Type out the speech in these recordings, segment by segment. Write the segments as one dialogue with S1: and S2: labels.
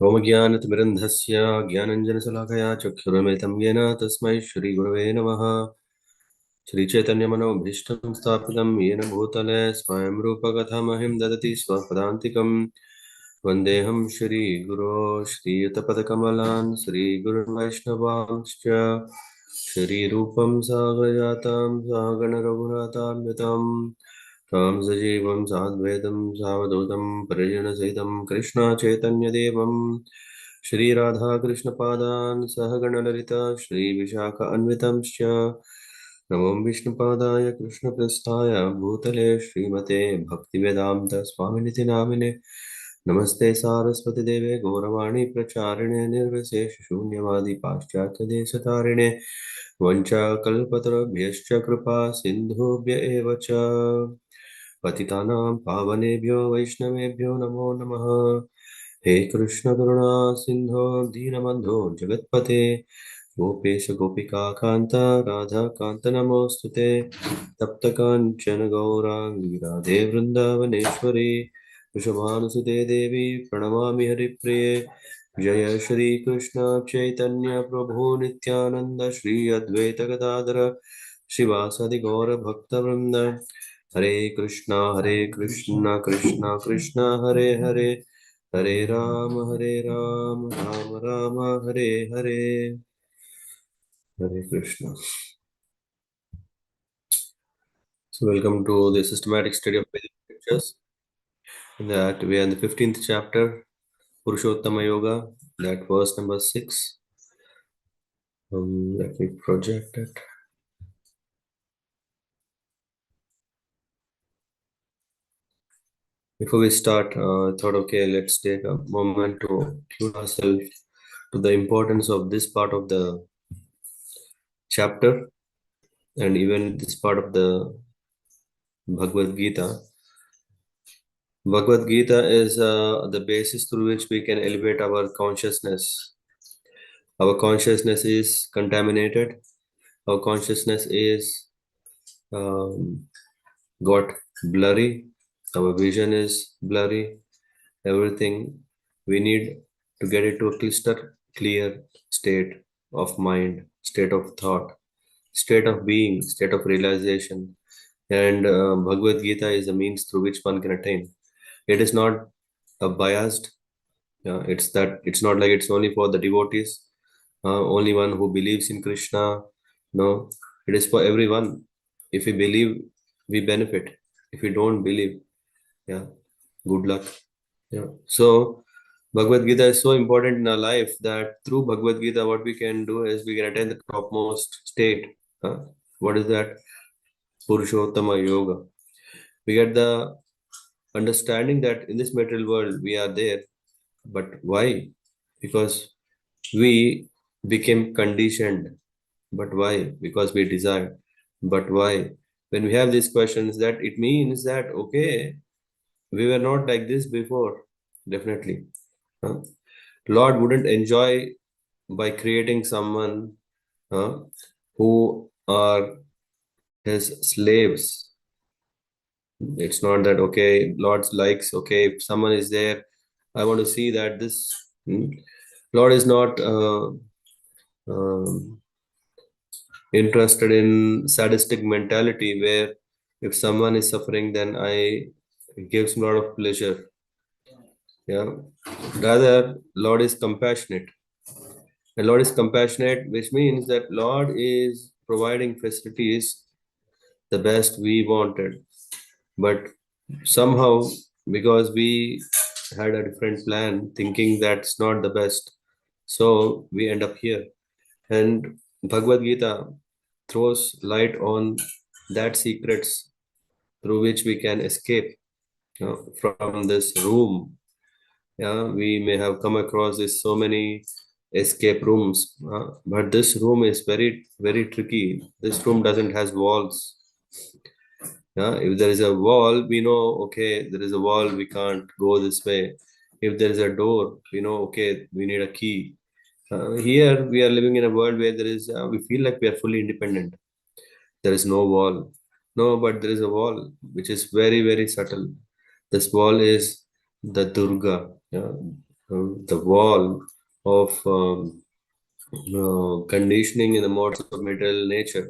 S1: ओमज्ञानतिमिरन्धस्य ज्ञानञ्जनशलाकया चक्षुरुन्मिलितं येन तस्मै श्रीगुरवे नमः। श्रीचैतन्यमनोभीष्टं स्थापितं येन भूतले स्वयं रूपकथामहिं ददति स्वपदान्तिकं। वन्देऽहं श्रीगुरो श्रीयुतपदकमलान् श्रीगुरुन् वैष्णवांश्च श्रीरूपं साग्रजातं सागणरघुनाथान्वितं तं सजीवं साद्वैतं सावधूतं परिजनसहितं कृष्णचैतन्यदेवं श्रीराधाकृष्णपादान् सहगणललिता श्रीविशाखान्वितंश्च नमो विष्णुपादाय कृष्णप्रस्थाय भूतले श्रीमते भक्तिवेदान्त स्वामिनिति नामिने नमस्ते सारस्वती देवे गौरवाणी प्रचारिणे निर्विशेष शून्यवादी पाश्चात्य देशतारिणे वंशाकल्पतरुभ्यश्च कृपा सिन्धुभ्य एव च पतितानां पावनेभ्यो वैष्णवेभ्यो नमो नमः। हे कृष्ण करुणा सिन्धो दीनबन्धो जगत्पते गोपेश गोपिका कान्त राधा कान्त नमोऽस्तुते तप्त काञ्चन गौराङ्गी राधे वृन्दावनेश्वरी वृषभानुसुते देवी प्रणमामि हरिप्रिये। जय श्री कृष्ण चैतन्य प्रभु नित्यानंद श्री अद्वैत गदाधर शिवासादि गौर भक्तवृंद। हरे Krishna Krishna Krishna Hare Hare Hare Ram Ram Ram Hare Hare. Hare Krishna. So welcome to the systematic study of Vedic scriptures. That we are in the 15th chapter, Purushottama Yoga, that verse number 6. Let me project it. Before we start, I thought, okay, let's take a moment to tune ourselves to the importance of this part of the chapter and even this part of the Bhagavad Gita. Bhagavad Gita is the basis through which we can elevate our consciousness. Our consciousness is contaminated. Our consciousness is um, got blurry. Our vision is blurry. Everything we need to get it to a crystal clear state of mind, state of thought, state of being, state of realization. And Bhagavad Gita is the means through which one can attain. It is not a biased. It's not like it's only for the devotees, only one who believes in Krishna. No, it is for everyone. If we believe, we benefit. If we don't believe, yeah, good luck. Yeah. So Bhagavad Gita is so important in our life that through Bhagavad Gita, what we can do is we can attain the topmost state. What is that? Purushottama Yoga. We get the understanding that in this material world we are there, but why? Because we became conditioned. But why? Because we desire. But why? When we have these questions, that it means that okay, we were not like this before. Definitely. Huh? Lord wouldn't enjoy by creating someone uh, who are his slaves. It's not that okay, Lord's likes, okay, if someone is there, I want to see that this Lord is not um, interested in sadistic mentality where if someone is suffering, then it gives a lot of pleasure. Yeah. Rather, Lord is compassionate. And Lord is compassionate, which means that Lord is providing facilities the best we wanted. But somehow, because we had a different plan, thinking that's not the best, so we end up here. And Bhagavad Gita throws light on that secrets through which we can escape from this room. Yeah, we may have come across this so many escape rooms, but this room is very, very tricky. This room doesn't has walls. Yeah, if there is a wall, we know okay, there is a wall, we can't go this way. If there is a door, we know okay, we need a key. Here we are living in a world where there is we feel like we are fully independent. There is no wall. No, but there is a wall which is very, very subtle. This wall is the Durga. Yeah. the wall of conditioning in the modes of material nature,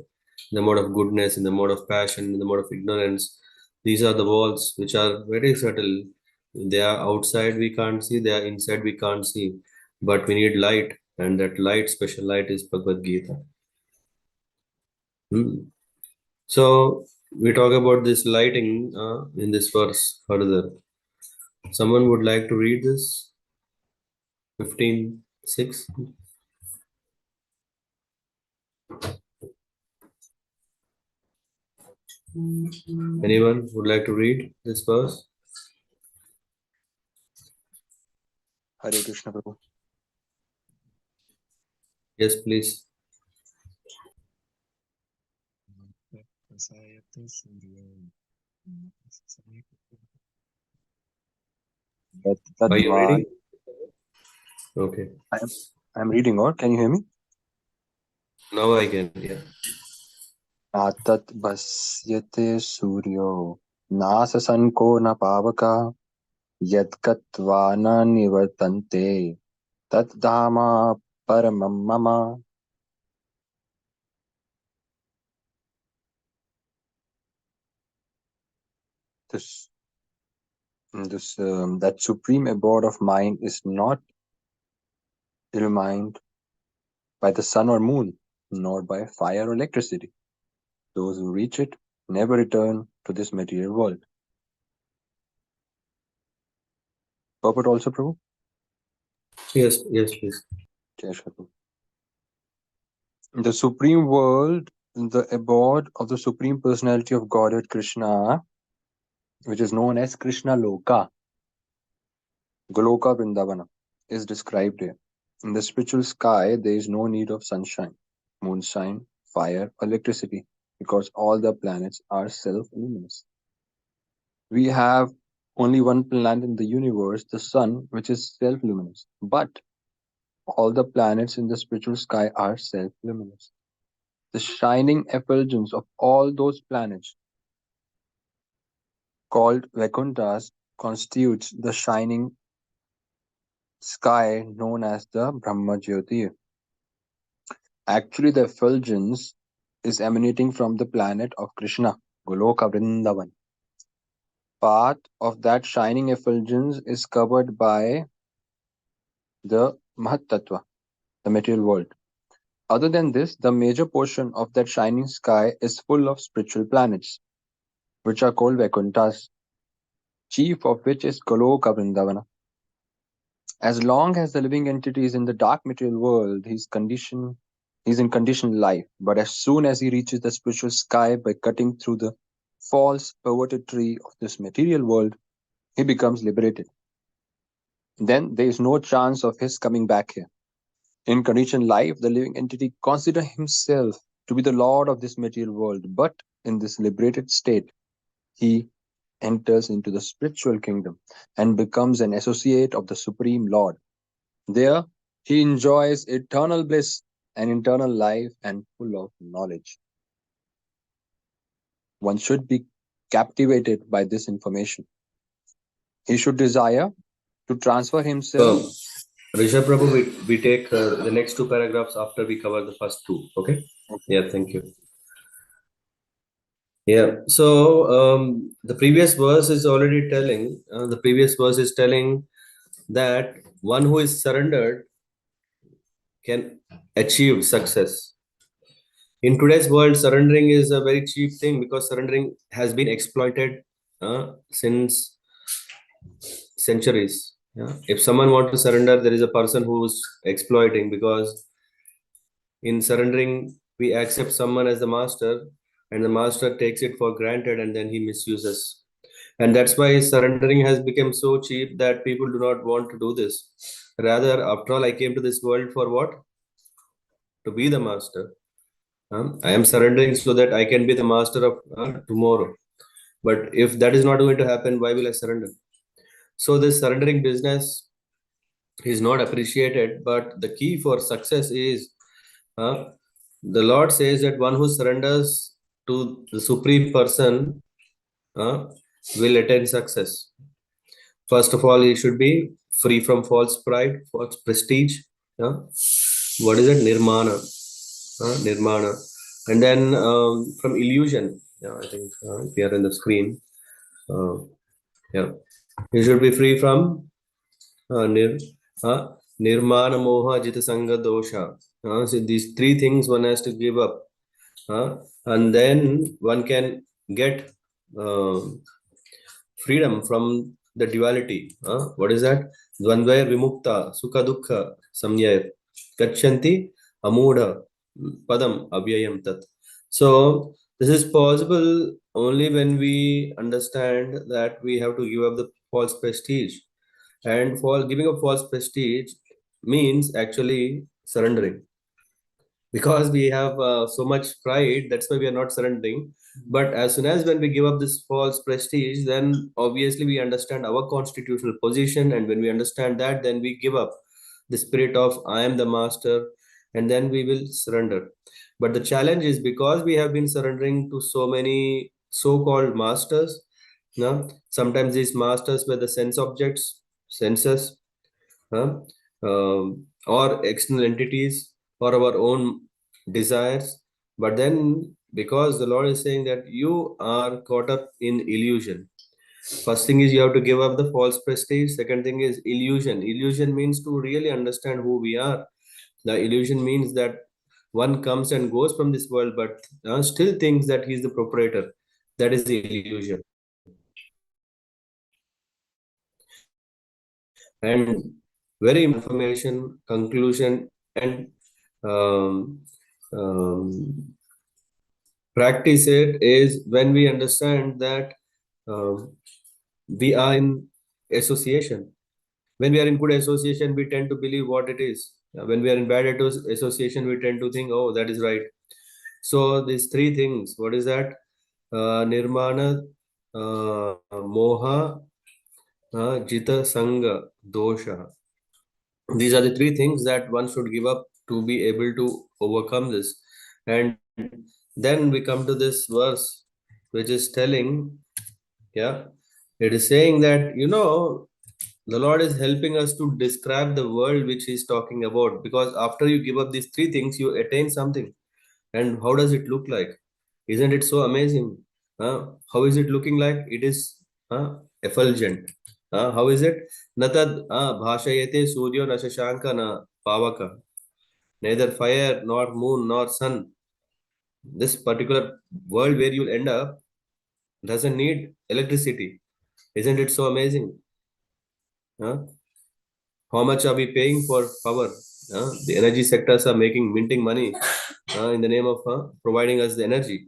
S1: in the mode of goodness, in the mode of passion, in the mode of ignorance. These are the walls which are very subtle. They are outside we can't see, they are inside we can't see. But we need light, and that light, special light, is Bhagavad Gita. Hmm. So we talk about this lighting in this verse further. Someone would like to read this? 15:6. Anyone would like to read this verse?
S2: Hare Krishna Prabhu.
S1: Yes, please. Are you
S2: Tadvan.
S1: reading? Okay.
S2: I'm reading, or can you hear me?
S1: Now I can. Yeah.
S2: Atat basyate suryo nasasanko na pavaka yad katva na nivartante tat dhama paramam mama. This, that supreme abode of mine is not illumined by the sun or moon, nor by fire or electricity. Those who reach it never return to this material world. Purport also, Prabhu?
S1: Yes, please.
S2: Yes, Prabhu. The supreme world, the abode of the supreme personality of Godhead Krishna, which is known as Krishna Loka, Goloka Vrindavana, is described here. In the spiritual sky, there is no need of sunshine, moonshine, fire, or electricity, because all the planets are self-luminous. We have only one planet in the universe, the sun, which is self-luminous. But all the planets in the spiritual sky are self-luminous. The shining effulgence of all those planets, called Vaikuntras, constitutes the shining sky known as the Brahma Jyoti. Actually, the effulgence is emanating from the planet of Krishna, Goloka Vrindavan. Part of that shining effulgence is covered by the Mahatattva, the material world. Other than this, the major portion of that shining sky is full of spiritual planets, which are called Vaikuntras, chief of which is Goloka Vrindavana. As long as the living entity is in the dark material world, he's in conditioned life. But as soon as he reaches the spiritual sky by cutting through the false perverted tree of this material world, he becomes liberated. Then there is no chance of his coming back here. In conditioned life, the living entity considers himself to be the lord of this material world, but in this liberated state, he enters into the spiritual kingdom and becomes an associate of the Supreme Lord. There, he enjoys eternal bliss and eternal life and full of knowledge. One should be captivated by this information. He should desire to transfer himself.
S1: Rishabh Prabhu, we take the next two paragraphs after we cover the first two. Okay? Yeah, thank you. Yeah, so the previous verse is already telling, that one who is surrendered can achieve success. In today's world, surrendering is a very cheap thing because surrendering has been exploited since centuries. Yeah? If someone wants to surrender, there is a person who's exploiting, because in surrendering, we accept someone as the master, and the master takes it for granted and then he misuses. And that's why surrendering has become so cheap that people do not want to do this. Rather, after all, I came to this world for what? To be the master. I am surrendering so that I can be the master of tomorrow. But if that is not going to happen, why will I surrender? So this surrendering business is not appreciated. But the key for success is, the Lord says that one who surrenders to the Supreme Person will attain success. First of all, he should be free from false pride, false prestige. What is it? Nirmana. Nirmana. And then from illusion. Yeah, I think we are in the screen. Uh, yeah. You should be free from nir, nirmana moha jita sanga dosha. So these three things one has to give up. And then one can get uh, freedom from the duality. What is that? Dvandvaya vimukta, sukha dukkha, samyaya, gachanti, amudha, padam, avyayam tat. So, this is possible only when we understand that we have to give up the false prestige. And for giving up false prestige means actually surrendering, because we have so much pride. That's why we are not surrendering. But as soon as when we give up this false prestige, then obviously we understand our constitutional position, and when we understand that, then we give up the spirit of I am the master, and then we will surrender. But the challenge is, because we have been surrendering to so many so-called masters. Now sometimes these masters were the sense objects, senses, huh? Or external entities, or our own desires. But then, because the Lord is saying that you are caught up in illusion, first thing is you have to give up the false prestige. Second thing is illusion. Illusion means to really understand who we are. The illusion means that one comes and goes from this world, but still thinks that he is the proprietor. That is the illusion. And very information, conclusion, and um, um, practice it is when we understand that um, we are in association. When we are in good association, we tend to believe what it is. When we are in bad association, we tend to think, oh, that is right. So these three things, what is that? Nirmana, moha, jita, sanga, dosha. These are the three things that one should give up to be able to overcome this. And then we come to this verse, which is telling, yeah, it is saying that, the Lord is helping us to describe the world which He's talking about. Because after you give up these three things, you attain something. And how does it look like? Isn't it so amazing? How is it looking like? It is effulgent. How is it? Natad bhashayate suryo na shashanka na pavaka. Neither fire nor moon nor sun. This particular world where you'll end up doesn't need electricity. Isn't it so amazing? Huh? How much are we paying for power? The energy sectors are minting money in the name of providing us the energy.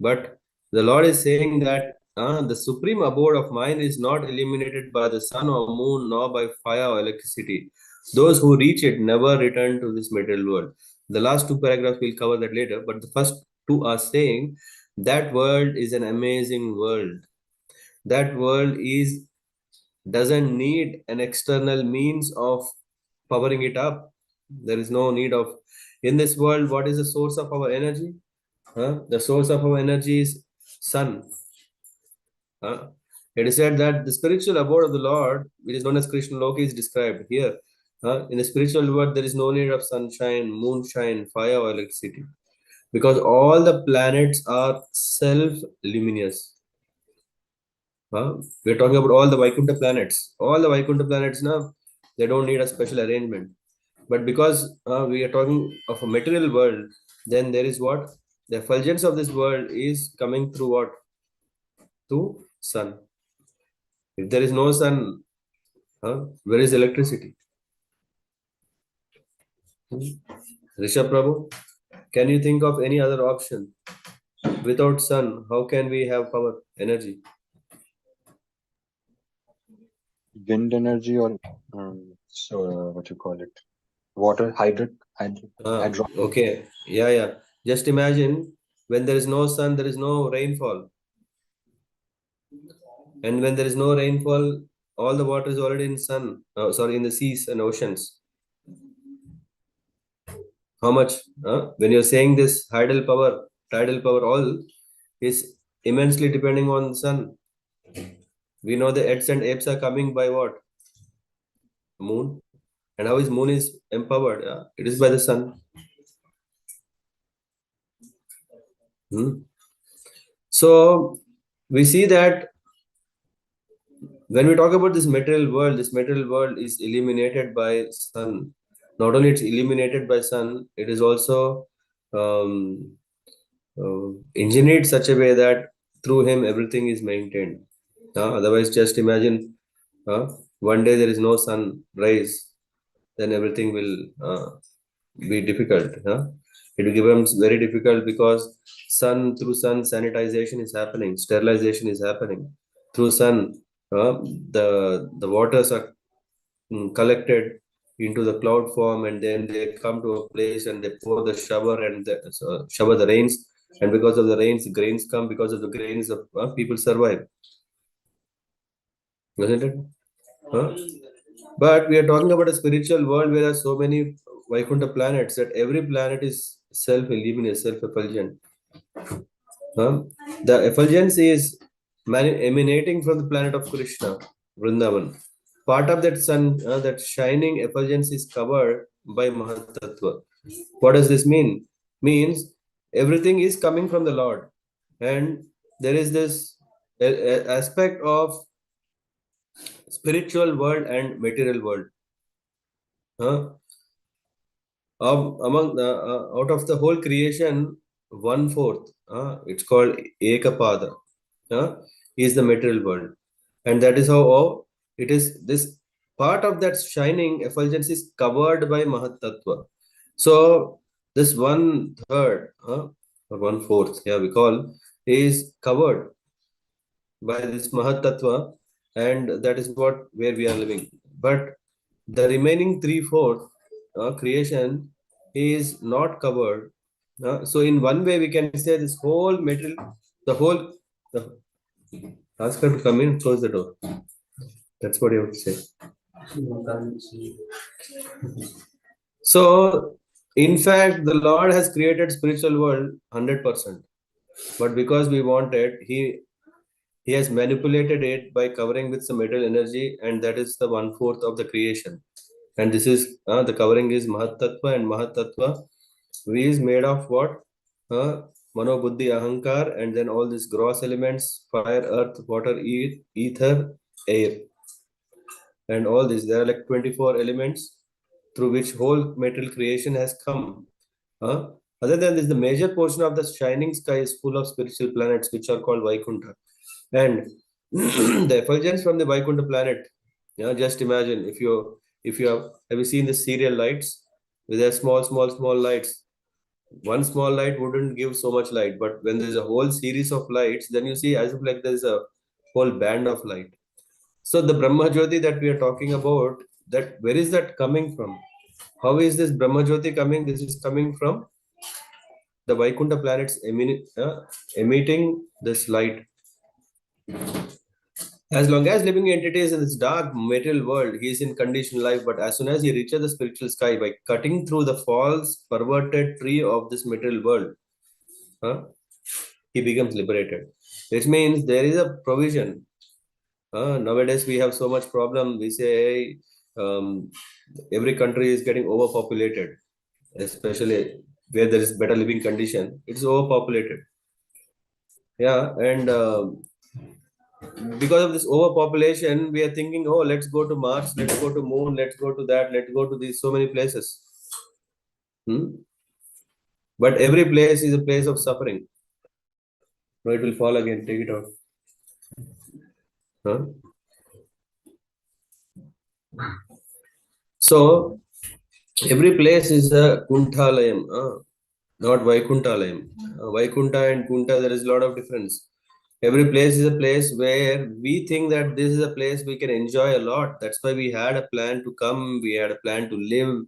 S1: But the Lord is saying that the supreme abode of mind is not illuminated by the sun or moon, nor by fire or electricity. Those who reach it never return to this material world. The last two paragraphs we'll cover that later, but the first two are saying that world is an amazing world. That world is doesn't need an external means of powering it up. There is no need of, in this world, what is the source of our energy? The source of our energy is sun. It is said that the spiritual abode of the Lord, which is known as Krishna Loki, is described here. In the spiritual world, there is no need of sunshine, moonshine, fire, or electricity, because all the planets are self-luminous. We're talking about all the Vaikuntha planets. All the Vaikuntha planets now, they don't need a special arrangement. But because we are talking of a material world, then there is what? The effulgence of this world is coming through what? Through sun. If there is no sun, where is electricity? Rishabh Prabhu, can you think of any other option? Without sun, how can we have power, energy?
S2: Wind energy, or what you call it? Water, hydro.
S1: Okay, yeah, yeah. Just imagine, when there is no sun, there is no rainfall. And when there is no rainfall, all the water is already in in the seas and oceans. How much? When you're saying this tidal power, all is immensely depending on the sun. We know the Eds and Apes are coming by what? moon. And how is moon is empowered? It is by the sun. Hmm. So we see that when we talk about this material world is illuminated by sun. Not only it's illuminated by sun, it is also um, engineered such a way that through him everything is maintained. Otherwise, just imagine one day there is no sun rays, then everything will be difficult. It becomes very difficult because through sun sanitization is happening, sterilization is happening. Through sun, the waters are collected into the cloud form, and then they come to a place and they pour the shower and shower the rains. And because of the rains, grains come. Because of the grains, of people survive, isn't it? Huh? But we are talking about a spiritual world where there are so many Vaikuntha planets that every planet is self-illuminate, self-effulgent. Huh? The effulgence is emanating from the planet of Krishna, Vrindavan. Part of that sun, that shining effulgence is covered by Mahatattva. What does this mean? Means everything is coming from the Lord. And there is this aspect of spiritual world and material world. Huh? Out of the whole creation, one fourth, it's called Ekapada, is the material world, and that is how it is. This part of that shining effulgence is covered by Mahat Tattva. So this one third, or one fourth, yeah, we call, is covered by this Mahat Tattva, and that is what where we are living. But the remaining three-fourth creation is not covered. So in one way, we can say this whole material, the, ask her to come in, close the door. That's what you would say. So, in fact, the Lord has created spiritual world 100%. But because we want it, he has manipulated it by covering with some material energy, and that is the one fourth of the creation. And this is the covering is Mahat Tattva, and Mahat Tattva is made of what? Mano Buddhi Ahankar, and then all these gross elements: fire, earth, water, ether, air, and all these. There are like 24 elements through which whole material creation has come. Uh, Other than this, the major portion of the shining sky is full of spiritual planets, which are called Vaikuntha. And the effulgence from the Vaikuntha planet, just imagine if you have you seen the serial lights with their small lights. One small light wouldn't give so much light, but when there's a whole series of lights, then you see as if like there's a whole band of light. So the Brahma Jyoti that we are talking about, that where is that coming from? How is this Brahma Jyoti coming? This is coming from the Vaikuntha planets emitting this light. As long as living entity is in this dark material world, he is in conditioned life. But as soon as he reaches the spiritual sky, by cutting through the false, perverted tree of this material world, huh, he becomes liberated. Which means there is a provision. Nowadays we have so much problem. We say, hey, every country is getting overpopulated, especially where there is better living condition. It's overpopulated. Yeah, and because of this overpopulation, we are thinking, oh, let's go to Mars, let's go to Moon, let's go to that, let's go to these so many places. But every place is a place of suffering. No, it will fall again. Take it out. Huh? So every place is a Kunthalayam, not Vaikunthalayam. Vaikuntha and Kunta, there is a lot of difference. Every place is a place where we think that this is a place we can enjoy a lot. That's why we had a plan to come, we had a plan to live.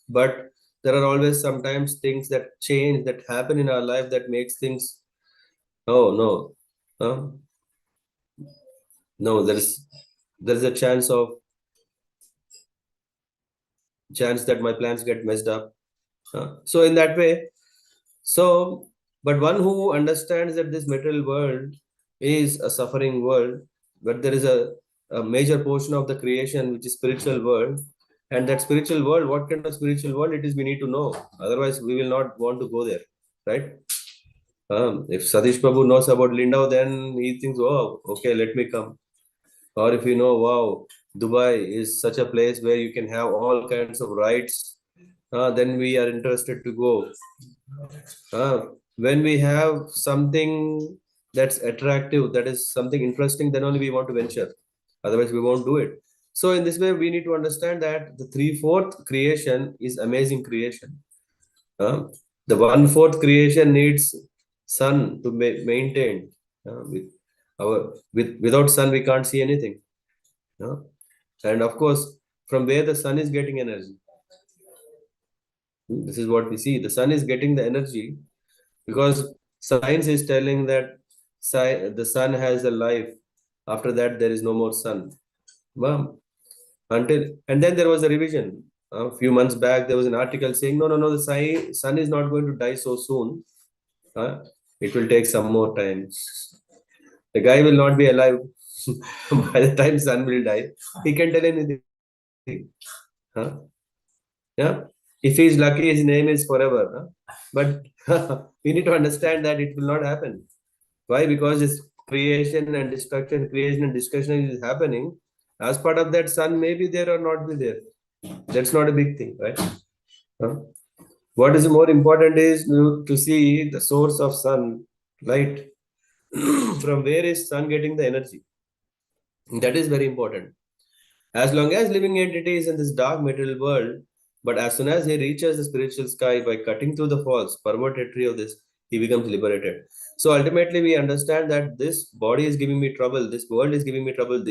S1: But there are always sometimes things that change, that happen in our life that makes things, oh no, huh? No, there is a chance that my plans get messed up. So in that way, so but one who understands that this material world is a suffering world, but there is a major portion of the creation which is spiritual world. And that spiritual world, what kind of spiritual world it is, we need to know. Otherwise, we will not want to go there, right? If Satish Prabhu knows about Lindau, then he thinks, oh, okay, let me come. Or if you know, wow, Dubai is such a place where you can have all kinds of rights, then we are interested to go. When we have something that's attractive, that is something interesting, then only we want to venture. Otherwise, we won't do it. So, in this way, we need to understand that the three-fourth creation is amazing creation. Uh, the one-fourth creation needs sun to maintain. Without sun, we can't see anything. Uh, and of course, from where the sun is getting energy, this is what we see. The sun is getting the energy because science is telling that the sun has a life. After that, there is no more sun. Well, and then there was a revision. A few months back, there was an article saying, no, the sun is not going to die so soon. Uh, it will take some more time. The guy will not be alive by the time sun will die. He can tell anything. Huh? Yeah. If he is lucky, his name is forever. Huh? But we need to understand that it will not happen. Why? Because this creation and discussion is happening. As part of that, sun may be there or not be there. That's not a big thing, right? Huh? What is more important is to see the source of sun, light. From where is sun getting the energy? That is very important. As long as living entity is in this dark material world, but as soon as he reaches the spiritual sky by cutting through the false perverted of this, he becomes liberated. So ultimately, we understand that this body is giving me trouble, this world is giving me trouble.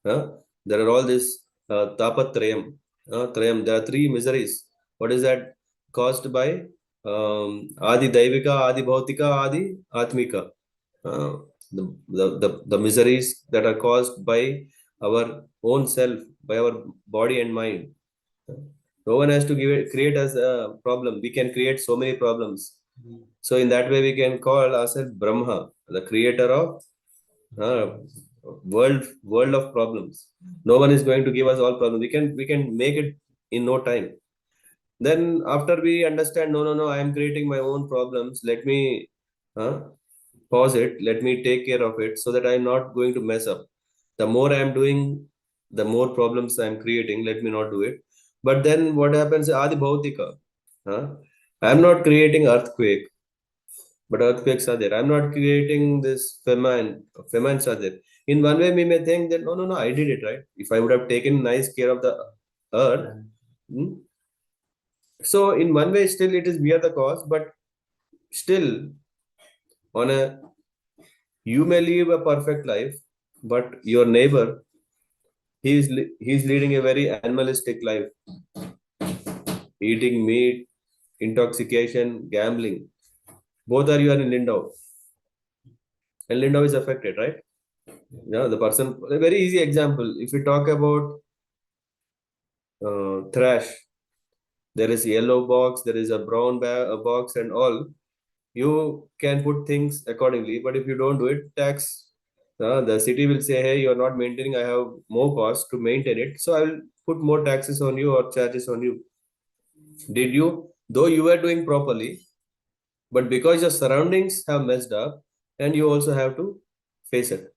S1: Uh, there are all this tapatrayam, trayam. There are three miseries. What is that? Caused by Adi Daivika, Adi Bhautika, Adi Atmika. Uh, the miseries that are caused by our own self, by our body and mind. No one has to create us a problem. We can create so many problems. So in that way, we can call ourselves Brahma, the creator of uh, world of problems. No one is going to give us all problems. We can make it in no time. Then after we understand, no, I am creating my own problems. Let me uh, pause it. Let me take care of it so that I'm not going to mess up. The more I'm doing, the more problems I'm creating. Let me not do it. But then what happens? Adi Bhautika. Huh? I'm not creating earthquake, but earthquakes are there. I'm not creating this famine. Famines are there. In one way, we may think that no, I did it right. If I would have taken nice care of the earth, hmm, so in one way, still it is we are the cause, but still on a you may live a perfect life, but your neighbor he's leading a very animalistic life, eating meat, intoxication, gambling. Both are you are in Lindau, and Lindau is affected, right? Yeah, the person. A very easy example. If we talk about trash, there is yellow box, there is a brown box, and all. You can put things accordingly, but if you don't do it, tax. The city will say, hey, you're not maintaining. I have more cost to maintain it, so I will put more taxes on you or charges on you. Did you, though you were doing properly, but because your surroundings have messed up, and you also have to face it.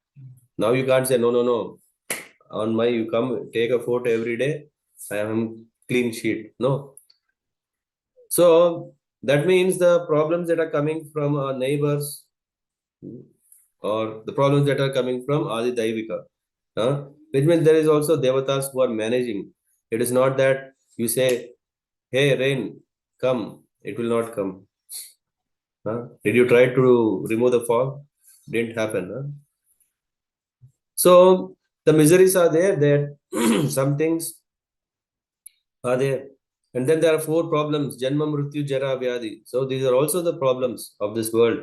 S1: Now you can't say, no. On my, you come take a photo every day. I am clean sheet. No. So that means the problems that are coming from our neighbors or the problems that are coming from Adi Daivika. Which means there is also devatas who are managing. It is not that you say, hey, rain, come. It will not come. Did you try to remove the fog? Didn't happen. So the miseries are there. That some things are there. And then there are four problems: Janma, Mrityu, Jara, Vyadi. So these are also the problems of this world.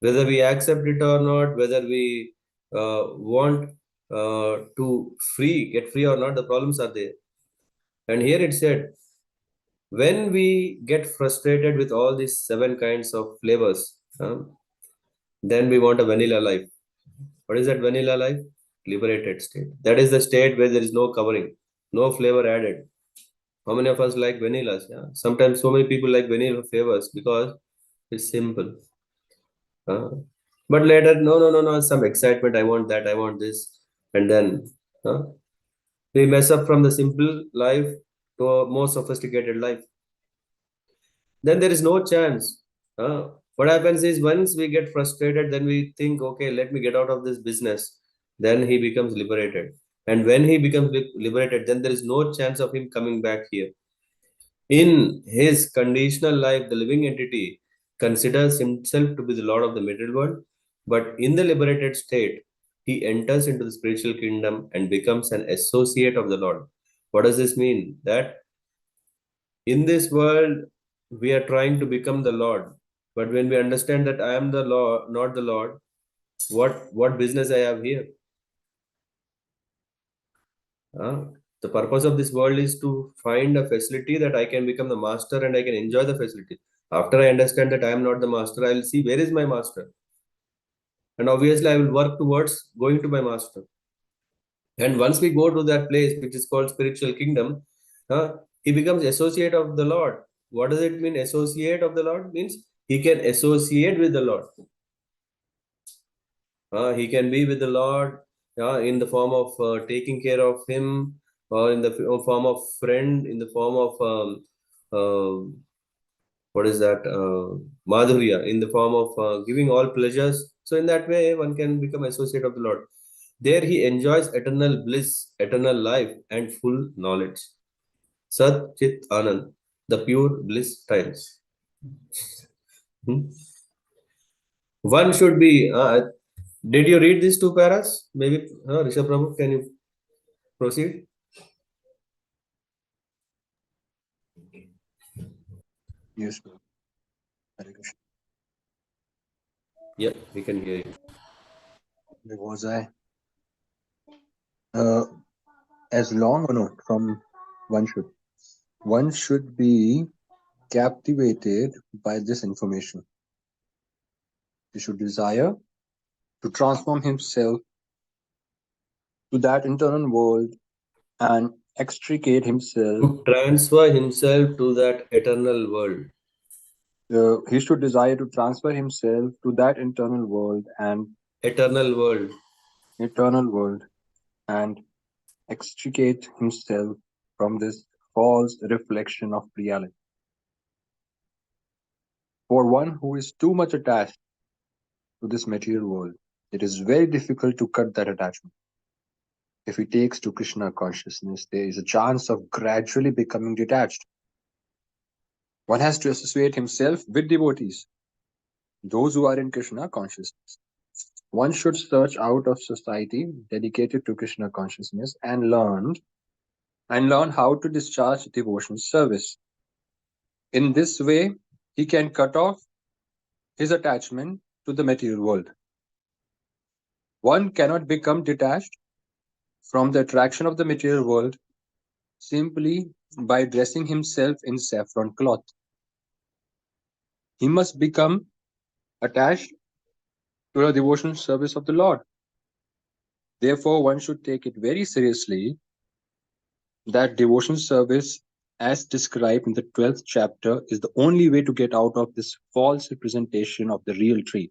S1: Whether we accept it or not, whether we want to get free or not, the problems are there. And here it said, when we get frustrated with all these seven kinds of flavors, then we want a vanilla life. What is that vanilla life? Liberated state. That is the state where there is no covering. no flavor added. How many of us like vanillas? Yeah. Sometimes so many people like vanilla flavors because it's simple. Uh, but later, no, no, no, no, some excitement. I want that. I want this, and then uh, we mess up from the simple life to a more sophisticated life. Then there is no chance. What happens is once we get frustrated, then we think, okay, let me get out of this business. Then he becomes liberated. And when he becomes liberated, then there is no chance of him coming back here. In his conditional life, the living entity considers himself to be the Lord of the material world, but in the liberated state, he enters into the spiritual kingdom and becomes an associate of the Lord. What does this mean? That in this world, we are trying to become the Lord, but when we understand that I am the Lord, not the Lord, what business I have here? Uh, the purpose of this world is to find a facility that I can become the master and I can enjoy the facility. After I understand that I am not the master, I will see where is my master. And obviously, I will work towards going to my master. And once we go to that place, which is called spiritual kingdom, he becomes associate of the Lord. What does it mean, associate of the Lord? Means he can associate with the Lord. He can be with the Lord in the form of taking care of him, or in the form of friend, in the form of what is that? Madhurya, in the form of giving all pleasures. So, in that way, one can become associate of the Lord. There he enjoys eternal bliss, eternal life, and full knowledge. Sat Chit Anand, the pure bliss times. Hmm. One should be. Did you read these two paras? Maybe, Rishabh Prabhu, can you proceed?
S2: Yes, bro. Hare Krishna.
S1: Yeah, we can hear you.
S2: Where was I? Uh, as long or no, from one should. One should be captivated by this information. He should desire to transform himself to that internal world and extricate himself.
S1: To transfer himself to that eternal world.
S2: He should desire to transfer himself to that internal world and
S1: Eternal world.
S2: eternal world and extricate himself from this false reflection of reality. For one who is too much attached to this material world, it is very difficult to cut that attachment. If he takes to Krishna consciousness, there is a chance of gradually becoming detached. One has to associate himself with devotees, those who are in Krishna consciousness. One should search out of society dedicated to Krishna consciousness and learn how to discharge devotion service. In this way, he can cut off his attachment to the material world. One cannot become detached from the attraction of the material world simply by dressing himself in saffron cloth. He must become attached to the devotional service of the Lord. Therefore, one should take it very seriously that devotional service, as described in the 12th chapter, is the only way to get out of this false representation of the real tree.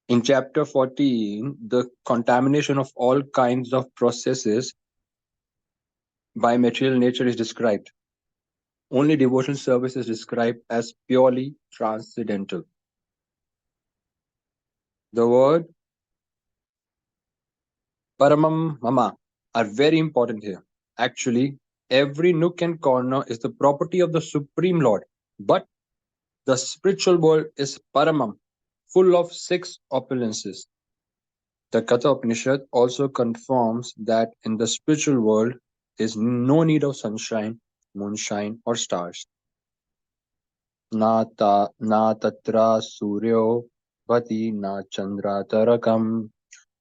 S2: In chapter 14, the contamination of all kinds of processes by material nature is described. Only devotional service is described as purely transcendental. The word paramam mama are very important here. Actually, every nook and corner is the property of the Supreme Lord. But the spiritual world is paramam, full of six opulences. The Katha Upanishad also confirms that in the spiritual world is no need of sunshine, moonshine, or stars. Na tatra suryo bhati na chandra tarakam.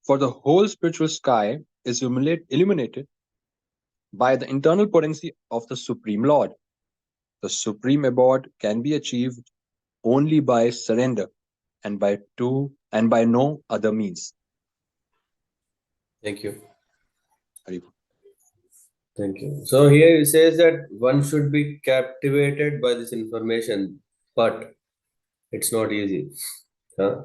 S2: For the whole spiritual sky is illuminated by the internal potency of the Supreme Lord. The supreme abode can be achieved only by surrender and by no other means.
S1: Thank you.
S2: Haribo.
S1: Thank you. So here it says that one should be captivated by this information, but it's not easy. Huh?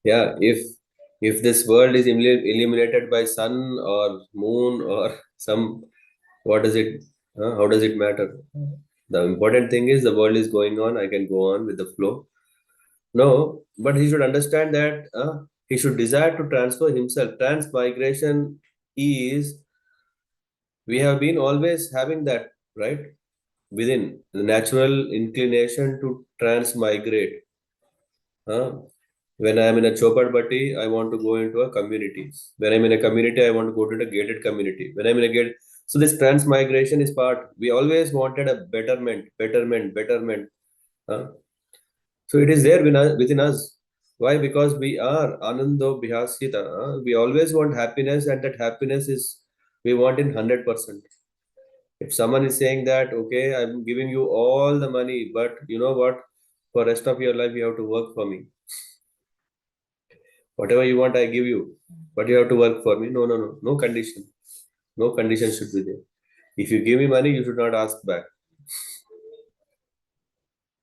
S1: Yeah, if this world is illuminated by sun or moon or some, what does it? How does it matter? The important thing is the world is going on. I can go on with the flow. No, but he should understand that he should desire to transfer himself. Transmigration is, we have been always having that, right? Within the natural inclination to transmigrate. Huh? When I am in a chopad I want to go into a community. When I'm in a community, I want to go to the gated community. When I'm in a gate, so this transmigration is part. We always wanted a betterment, betterment, betterment. Huh? So it is there within us. Why? Because we are Anando Bhyaskita. We always want happiness, and that happiness is we want in 100%. If someone is saying that, okay, I'm giving you all the money, but you know what? For rest of your life, you have to work for me. Whatever you want, I give you, but you have to work for me. No, no, no, no condition. No condition should be there. If you give me money, you should not ask back.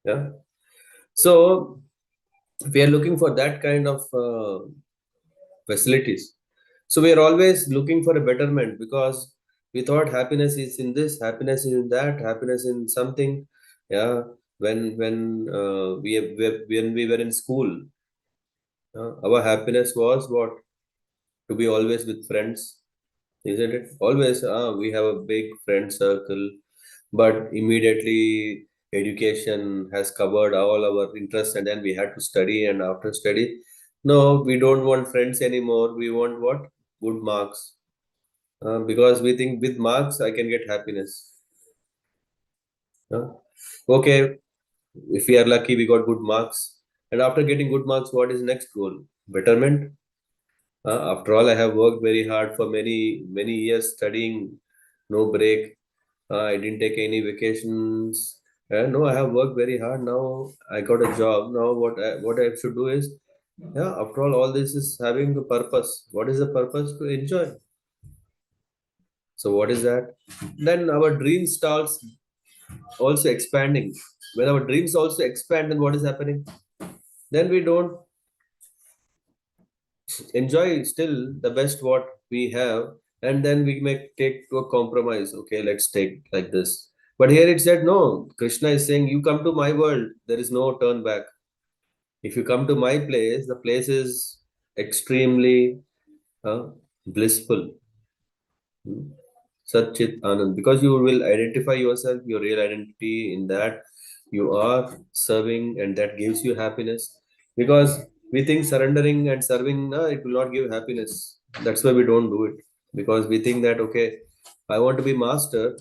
S1: Yeah. So we are looking for that kind of facilities. So we are always looking for a betterment because we thought happiness is in this, happiness is in that, happiness in something. Yeah. When we were in school, our happiness was what? To be always with friends, isn't it? Always, we have a big friend circle, but immediately education has covered all our interests, and then we had to study. And after study, no, we don't want friends anymore. We want what? Good marks, because we think with marks I can get happiness. Uh, okay, if we are lucky, we got good marks, and after getting good marks, what is next goal? Betterment. After all, I have worked very hard for many years studying, no break. I didn't take any vacations. No, I have worked very hard. Now I got a job. Now what I should do is, yeah. After all this is having a purpose. What is the purpose? To enjoy. So what is that? Then our dream starts also expanding. When our dreams also expand, then what is happening? Then we don't enjoy still the best what we have, and then we may take to a compromise. Okay, let's take like this. But here it said no. Krishna is saying, you come to my world, there is no turn back. If you come to my place, the place is extremely blissful. Hmm. Satchit Anand, because you will identify yourself, your real identity in that you are serving, and that gives you happiness. Because we think surrendering and serving, it will not give happiness. That's why we don't do it. Because we think that, okay, I want to be master,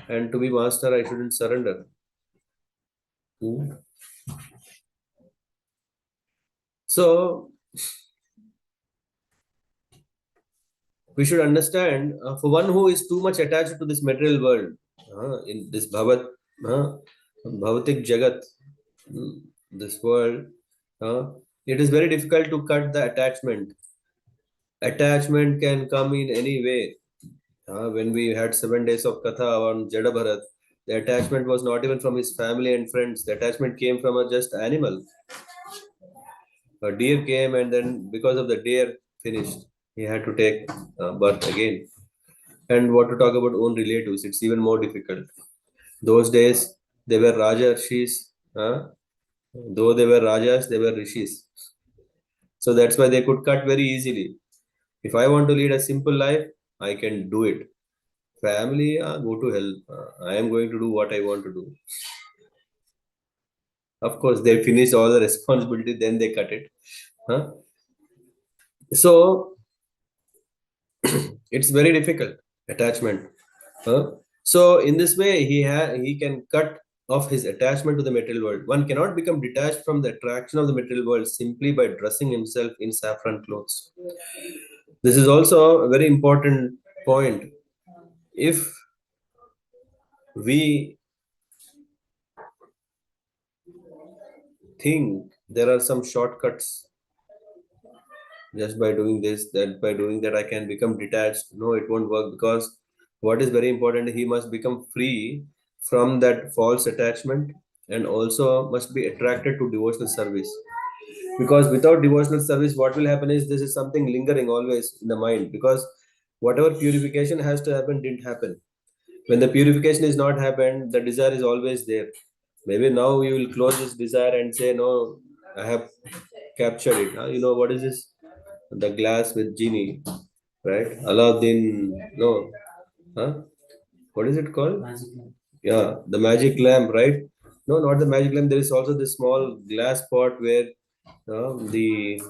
S1: and to be master, I shouldn't surrender. Hmm. So we should understand, for one who is too much attached to this material world, in this uh, bhavatik jagat, mm, this world, uh, it is very difficult to cut the attachment. Attachment can come in any way. When we had 7 days of katha on Jada Bharat, the attachment was not even from his family and friends. The attachment came from a just animal. A deer came, and then because of the deer finished, he had to take birth again. And what to talk about own relatives, it's even more difficult. Those days, they were Rajarshis. Though they were Rajas, they were Rishis. So that's why they could cut very easily. If I want to lead a simple life, I can do it. Family, go to hell. I am going to do what I want to do. Of course, they finish all the responsibility, then they cut it. Huh? So it's very difficult. Attachment. Huh? So in this way, he can cut off his attachment to the material world. One cannot become detached from the attraction of the material world simply by dressing himself in saffron clothes. This is also a very important point. If we think there are some shortcuts, just by doing this, that by doing that, I can become detached. No, it won't work, because What is very important, he must become free from that false attachment, and also must be attracted to devotional service. Because without devotional service, what will happen is this is something lingering always in the mind, because whatever purification has to happen didn't happen. When the purification is not happened, the desire is always there. Maybe now you will close this desire and say, no, I have captured it. You know what is this? The glass with genie, right? Aladdin, no, huh? What is it called? Yeah, the magic lamp, right? No, not the magic lamp. There is also this small glass pot where the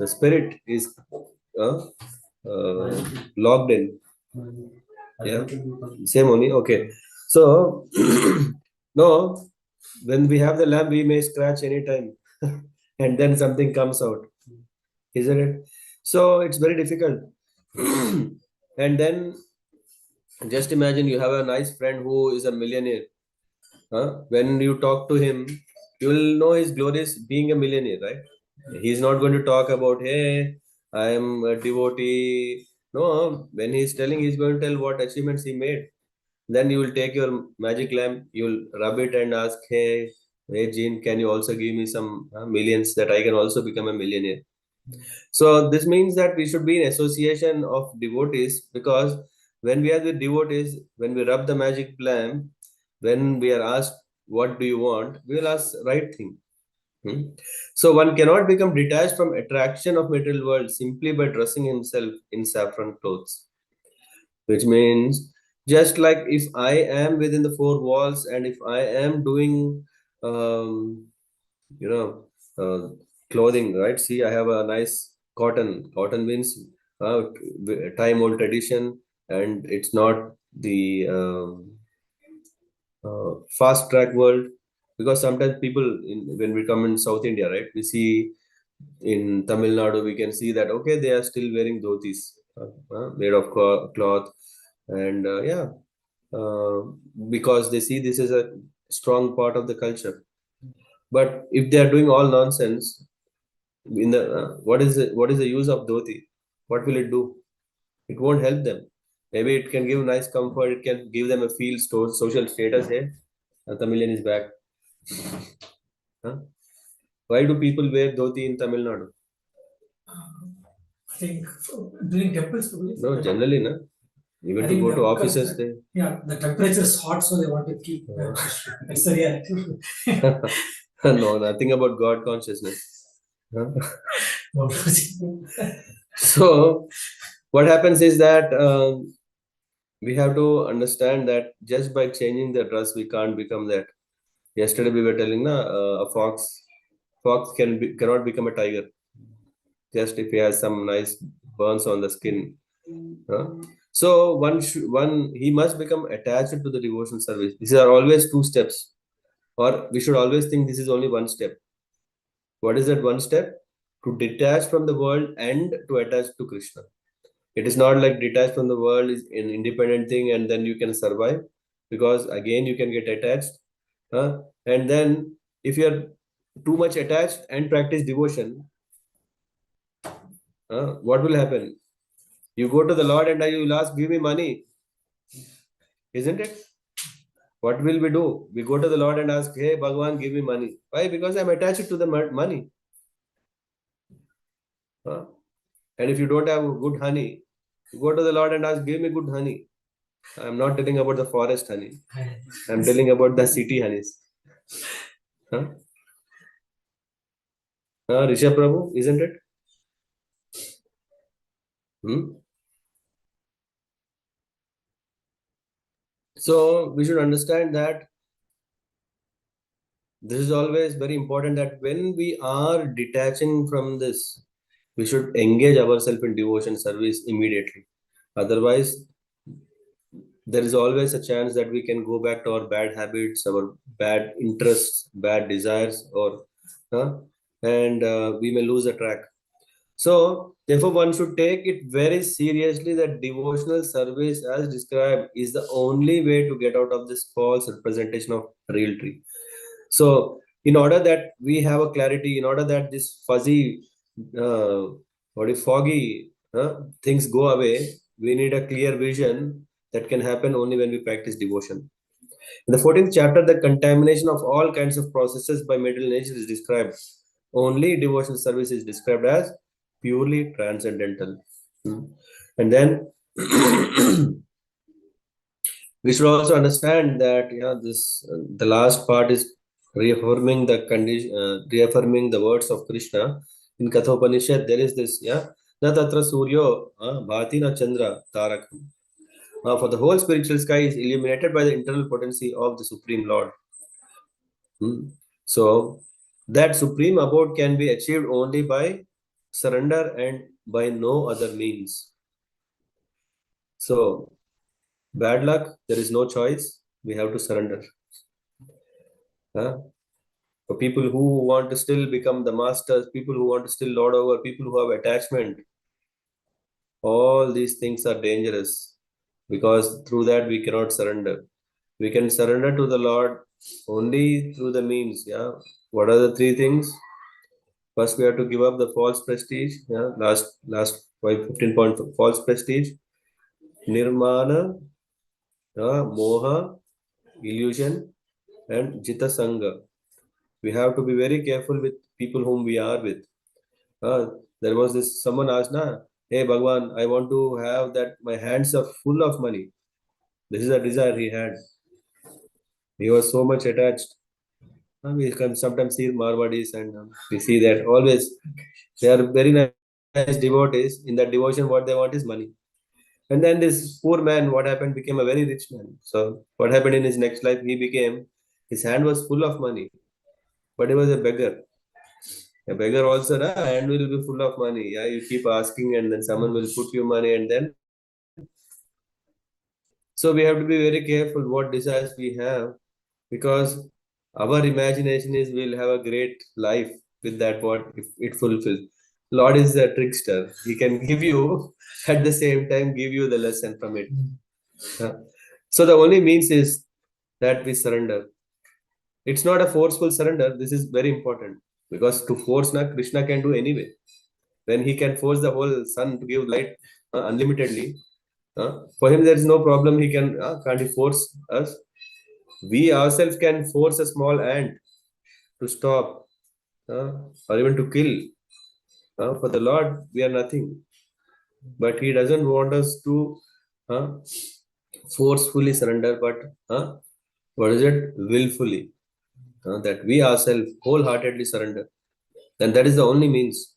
S1: spirit is uh, logged in. Yeah, same only. Okay, so no, when we have the lamp, we may scratch anytime, and then something comes out, isn't it? So it's very difficult. And then just imagine you have a nice friend who is a millionaire. When you talk to him, you will know his glory is being a millionaire, right? He's not going to talk about, hey, I am a devotee. No, when he's telling, he's going to tell what achievements he made. Then you will take your magic lamp, you will rub it and ask, hey, Jean, can you also give me some millions that I can also become a millionaire? So this means that we should be in association of devotees, because when we are with devotees, when we rub the magic lamp, when we are asked, what do you want? We will ask right thing. Hmm? So one cannot become detached from attraction of material world simply by dressing himself in saffron clothes, which means just like if I am within the four walls and if I am doing, um, you know, clothing, right? See, I have a nice cotton. Cotton means time old tradition, and it's not the fast track world. Because sometimes people, when we come in South India, right, we see in Tamil Nadu, we can see that okay, they are still wearing dhotis made of cloth, and yeah, uh, because they see this is a strong part of the culture. But if they are doing all nonsense, in the what is the use of dhoti? What will it do? It won't help them. Maybe it can give nice comfort, it can give them a feel social status here. Tamilian is back. Huh? Why do people wear dhoti in Tamil Nadu?
S3: I think during temples, probably.
S1: No, generally, na. Even
S3: I
S1: to
S3: think
S1: go to
S3: because
S1: offices, they.
S3: yeah, the temperature is hot, so they want to keep. That's the reality.
S1: No, nothing about God consciousness. Huh? So, what happens is that we have to understand that just by changing the dress, we can't become that. Yesterday, we were telling na, a fox cannot become a tiger just if he has some nice burns on the skin. Huh? So one he must become attached to the devotional service. These are always two steps, or we should always think this is only one step. What is that one step? To detach from the world and to attach to Krishna. It is not like detached from the world is an independent thing and then you can survive, because again you can get attached. And then if you are too much attached and practice devotion, what will happen? You go to the Lord and you will ask, give me money, isn't it? What will we do? We go to the Lord and ask, hey, Bhagwan, give me money. Why? Because I'm attached to the money. Huh? And if you don't have good honey, you go to the Lord and ask, give me good honey. I'm not telling about the forest honey. I'm telling about the city honeys. Huh? Rishabh Prabhu, isn't it? Hmm? So we should understand that this is always very important, that when we are detaching from this, we should engage ourselves in devotion service immediately. Otherwise, there is always a chance that we can go back to our bad habits, our bad interests, bad desires, or and we may lose the track. So, therefore, one should take it very seriously that devotional service, as described, is the only way to get out of this false representation of reality. So, in order that we have a clarity, in order that this fuzzy, uh, foggy things go away, we need a clear vision. That can happen only when we practice devotion. In the 14th chapter, the contamination of all kinds of processes by material nature is described. Only devotional service is described as purely transcendental. Hmm. And then we should also understand that this the last part is reaffirming the condition, reaffirming the words of Krishna in Kathopanishad. There is this, na tatra suryo bhati na chandra tarakam. For the whole spiritual sky is illuminated by the internal potency of the Supreme Lord. So that supreme abode can be achieved only by surrender and by no other means. So bad luck, there is no choice. We have to surrender. For people who want to still become the masters, people who want to still lord over, people who have attachment, all these things are dangerous because through that we cannot surrender. We can surrender to the Lord only through the means. What are the three things? First, we have to give up the false prestige. Last 15 point false prestige, nirmana, moha, illusion, and jita sangha. We have to be very careful with people whom we are with. There was this someone asked, hey Bhagwan, I want to have that my hands are full of money. This is a desire he had. He was so much attached. We can sometimes see Marwadis and we see that always they are very nice devotees. In that devotion, what they want is money. And then this poor man, what happened, became a very rich man. So what happened in his next life? His hand was full of money, but he was a beggar. A beggar also, hand will be full of money. You keep asking, and then someone will put you money, and then. So we have to be very careful what desires we have, because our imagination is we'll have a great life with that what if it fulfills. Lord is a trickster. He can give you at the same time give you the lesson from it. So the only means is that we surrender. It's not a forceful surrender. This is very important because to force Krishna can do anyway. When he can force the whole sun to give light unlimitedly, for him there is no problem. He can't he force us? We ourselves can force a small ant to stop or even to kill. For the Lord, we are nothing. But He doesn't want us to forcefully surrender, but what is it? Willfully. That we ourselves wholeheartedly surrender. And that is the only means.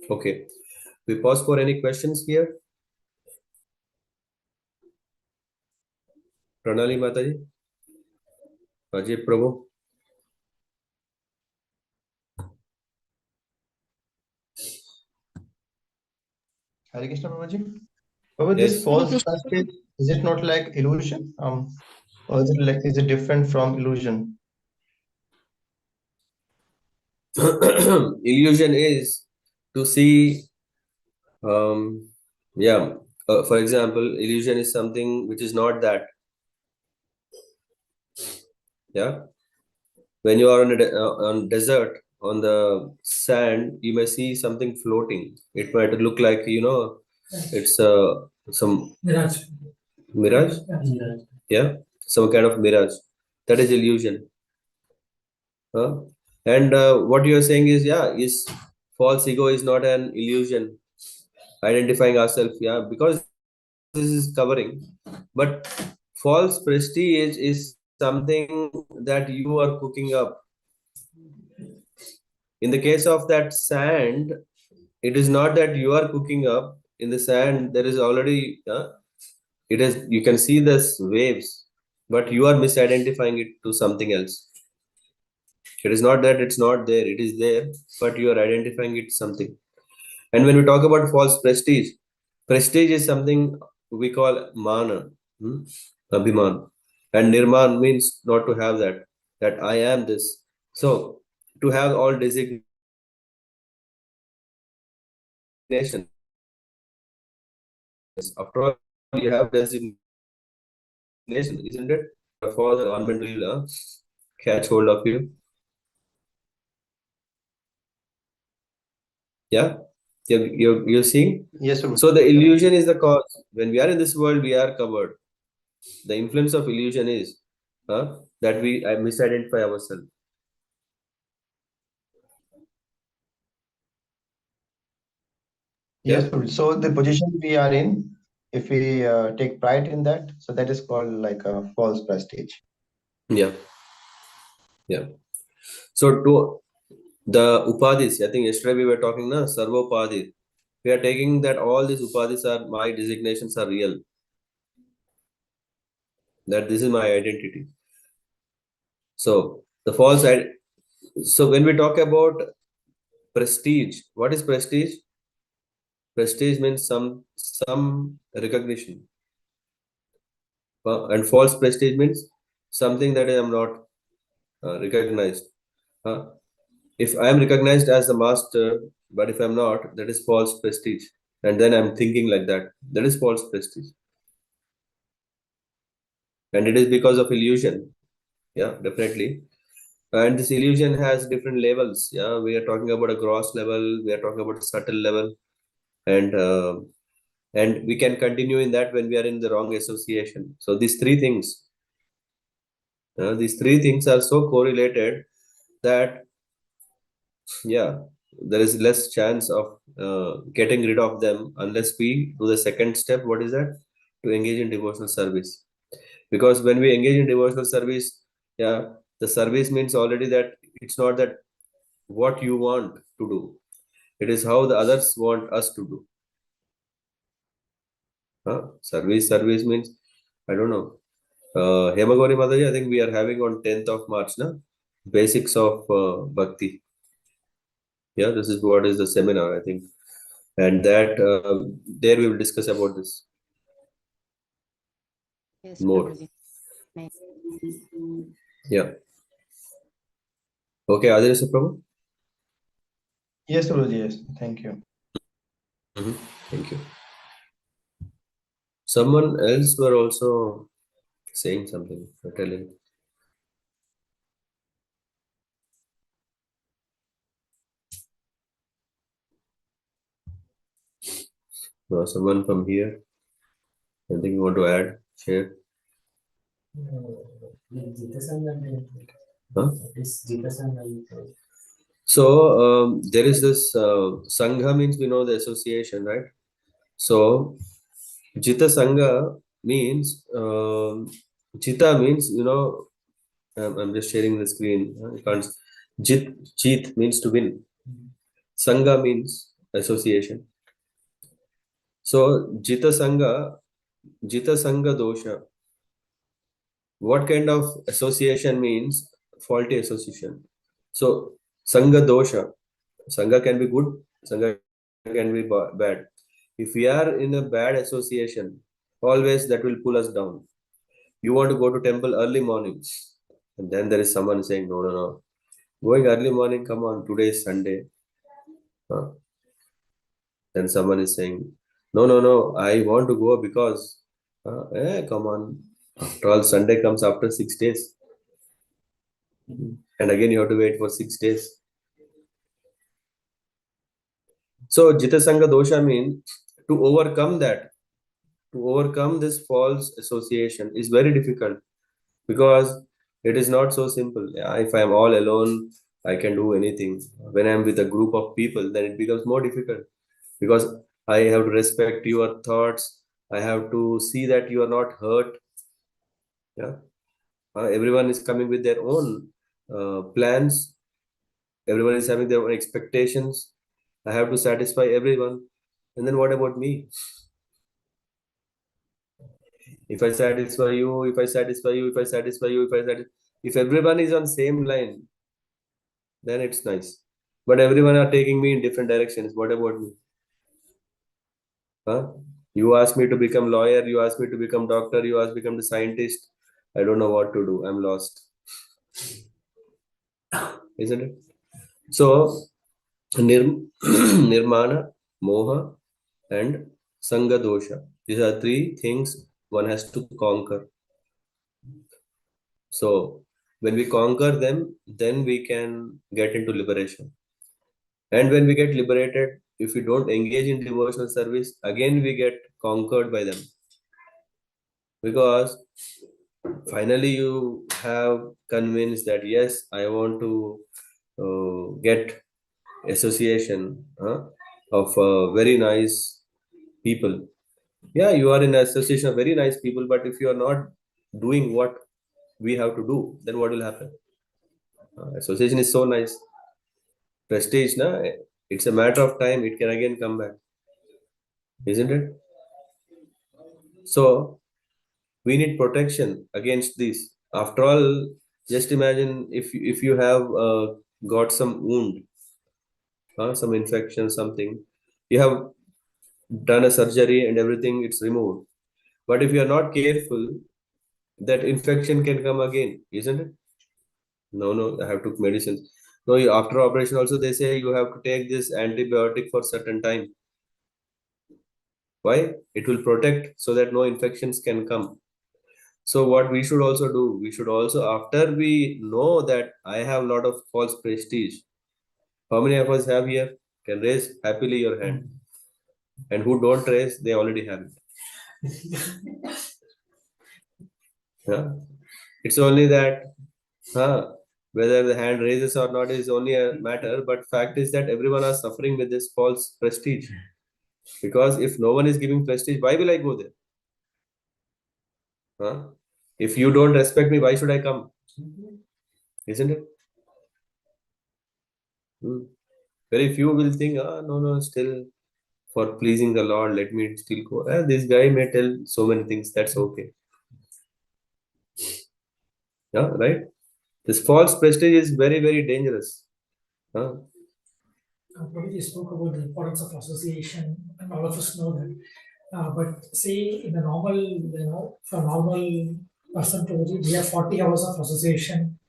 S1: Okay. We pause for any questions here. Pranali Mataji. Ajay Prabhu.
S4: Hare Krishna Prabhuji. But
S1: Yes.
S4: this false aspect, is it not like illusion? Or is it different from illusion?
S1: Illusion is to see, for example, illusion is something which is not that. Yeah. When you are on desert, on the sand, you may see something floating. It might look like, it's some
S3: Mirage.
S1: mirage. Yeah. Some kind of mirage. That is illusion. And what you are saying is false ego is not an illusion. Identifying ourselves, because this is covering. But false prestige is something that you are cooking up. In the case of that sand, it is not that you are cooking up. In the sand, there is already, it is, you can see this waves, but you are misidentifying it to something else. It is not that it's not there, it is there, but you are identifying it something. And when we talk about false prestige, prestige is something we call mana, abhiman. And nirman means not to have that I am this. So to have all designations. After all, you have designation, isn't it? For the government will catch hold of you. Yeah. You see?
S4: Yes, Guruji.
S1: So the illusion is the cause. When we are in this world, we are covered. The influence of illusion is that we misidentify ourselves.
S4: Yes,
S1: Yeah,
S4: Guruji. So the position we are in, if we take pride in that, so that is called like a false prestige.
S1: yeah, yeah. So to the upadhis, I think yesterday we were talking na sarvopadhi. We are taking that all these upadhis are my designations are real. That this is my identity. So the false. So when we talk about prestige, what is prestige? Prestige means some recognition, and false prestige means something that I am not recognized. Uh, if I am recognized as the master, but if I'm not, that is false prestige. And then I'm thinking like that. That is false prestige, and it is because of illusion. Yeah, definitely. And this illusion has different levels. Yeah, we are talking about a gross level. We are talking about a subtle level, and we can continue in that when we are in the wrong association. So these three things are so correlated that yeah, there is less chance of getting rid of them unless we do the second step. What is that? To engage in devotional service. Because when we engage in devotional service, yeah, the service means already that it's not that what you want to do, it is how the others want us to do. Service means, I don't know. Hemagori Mataji, I think we are having on 10th of March, na? Basics of Bhakti. Yeah, this is what is the seminar, I think. And that there we will discuss about this
S5: Yes,
S1: more.
S5: Prabhuji. Nice.
S1: Yeah. Okay, Adil Prabhu.
S4: Yes, Guruji. Yes. Thank you.
S1: Thank you. Someone else were also saying something, or telling. Someone from here. Anything you want to add? Share?
S3: Gita Sangha అంటే
S1: Huh?
S3: is Gita Sangha అంటే
S1: So there is this Sangha means we know the association, right? So Jita Sangha means Jita means I'm just sharing the screen. You can't. Jit means to win. Sangha means association. So Jita Sangha dosha. What kind of association means faulty association? So Sangha dosha. Sangha can be good. Sangha can be bad. If we are in a bad association, always that will pull us down. You want to go to temple early morning, and then there is someone saying, no, no, no. Going early morning, come on, today is Sunday. Then someone is saying, no, no, no, I want to go because, come on. After all, Sunday comes after 6 days. And again, you have to wait for 6 days. So, Jitasanga dosha means to overcome that, to overcome this false association is very difficult because it is not so simple. Yeah, if I am all alone, I can do anything. When I am with a group of people, then it becomes more difficult because I have to respect your thoughts. I have to see that you are not hurt. Yeah, everyone is coming with their own plans. Everyone is having their own expectations. I have to satisfy everyone. And then what about me? If I satisfy you, if I satisfy you, if I satisfy you, if everyone is on same line, then it's nice. But everyone are taking me in different directions. What about me? Huh? You ask me to become lawyer, you ask me to become doctor, you ask me to become the scientist. I don't know what to do. I'm lost. Isn't it? So Nirmana, Moha, and Sangha dosha. These are three things one has to conquer. So when we conquer them, then we can get into liberation. And when we get liberated, if we don't engage in devotional service, again we get conquered by them. Because finally you have convinced that yes, I want to get association of very nice people. Yeah, you are in association of very nice people, but if you are not doing what we have to do, then what will happen? Association is so nice, prestige, na? It's a matter of time, it can again come back, isn't it? So we need protection against this. After all, just imagine if you have got some wound, some infection, something, you have done a surgery and everything, it's removed. But if you are not careful, that infection can come again, isn't it? No, I have took medicines. No, after operation also they say you have to take this antibiotic for certain time. Why? It will protect so that no infections can come. So what we should also do, we should also, after we know that I have a lot of false prestige, how many of us have here? Can raise happily your hand. And who don't raise, they already have it. Yeah. It's only that whether the hand raises or not is only a matter, but fact is that everyone is suffering with this false prestige. Because if no one is giving prestige, why will I go there? If you don't respect me, why should I come? Isn't it? Very few will think, no, still for pleasing the Lord, let me still go. This guy may tell so many things, that's okay. Yeah, right? This false prestige is very, very dangerous.
S3: Prabhuji spoke about the importance of association, and all of us know that. But say in a normal, for normal person, Prabhuji, we have 40 hours of association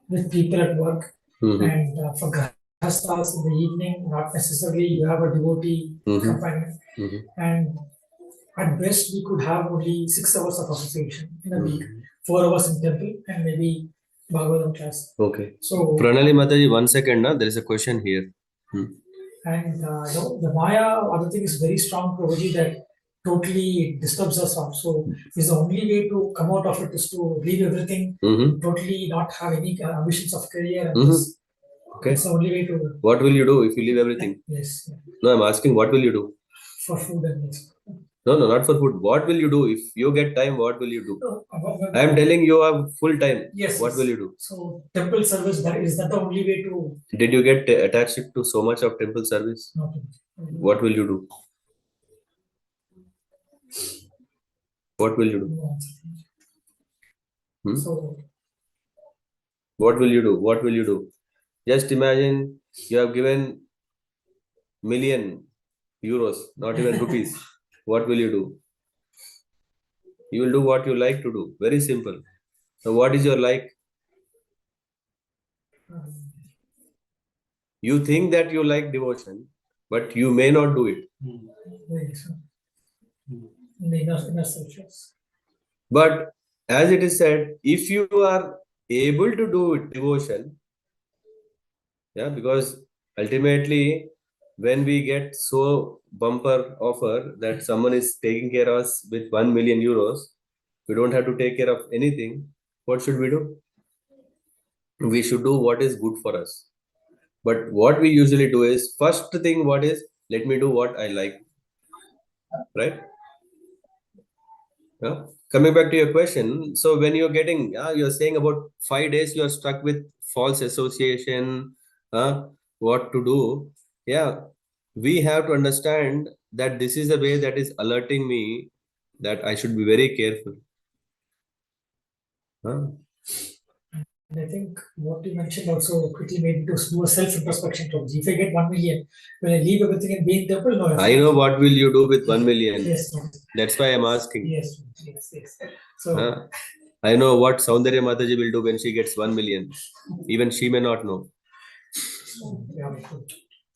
S3: with people at work, and for grahasthas in the evening, not necessarily you have a devotee companion, and at best we could have only 6 hours of association in a week, 4 hours in temple, and maybe Bhagavad class.
S1: Okay.
S3: So
S1: Pranali Mataji, 1 second, there is a question here.
S3: And the Maya, other thing is very strong, Prabhuji, that totally disturbs us also. Is the only way to come out of it is to leave everything, totally not have any ambitions of career. And this,
S1: Okay.
S3: it's the only way to.
S1: What will you do if you leave everything?
S3: Yes.
S1: No, I'm asking, what will you do?
S3: For food and this.
S1: No, not for food. What will you do if you get time? What will you do? I am telling you have full time.
S3: Yes.
S1: What will you do?
S3: So temple service, that is that the only way to.
S1: Did you get attached to so much of temple service?
S3: No.
S1: What will you do? What will you do?
S3: So.
S1: What will you do? What will you do? Just imagine you have given million euros, not even rupees. What will you do? You will do what you like to do. Very simple. Now, what is your like? You think that you like devotion, but you may not do it. But as it is said, if you are able to do it, devotion, because ultimately when we get so bumper offer that someone is taking care of us with 1 million euros, we don't have to take care of anything. What should we do? We should do what is good for us. But what we usually do is, first thing, what is, let me do what I like. Right? Coming back to your question, so when you're getting, you're saying about 5 days you're stuck with false association, what to do? Yeah, we have to understand that this is a way that is alerting me that I should be very careful.
S3: And I think what you mentioned also quickly made me to do a self-introspection. If I get 1 million, will I leave everything and be in temple? No.
S1: I know what will you do with 1 million.
S3: Yes.
S1: That's why I'm asking.
S3: Yes. So
S1: I know what Saundarya Mataji will do when she gets 1 million. Even she may not know.
S3: So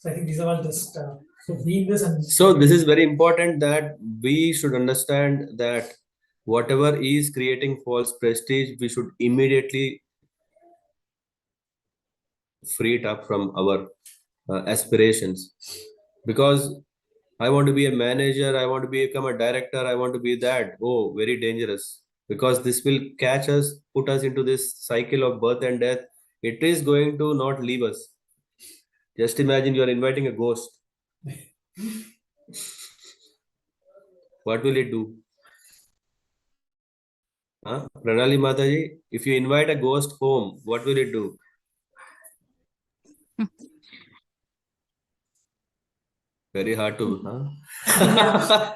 S3: I think these are all just being this and.
S1: So this is very important that we should understand that whatever is creating false prestige, we should immediately free it up from our aspirations. Because I want to be a manager, I want to become a director, I want to be that. Oh, very dangerous. Because this will catch us, put us into this cycle of birth and death. It is going to not leave us. Just imagine you are inviting a ghost. What will it do? Huh? Pranali Mataji, if you invite a ghost home, what will it do? Very hard to. Huh?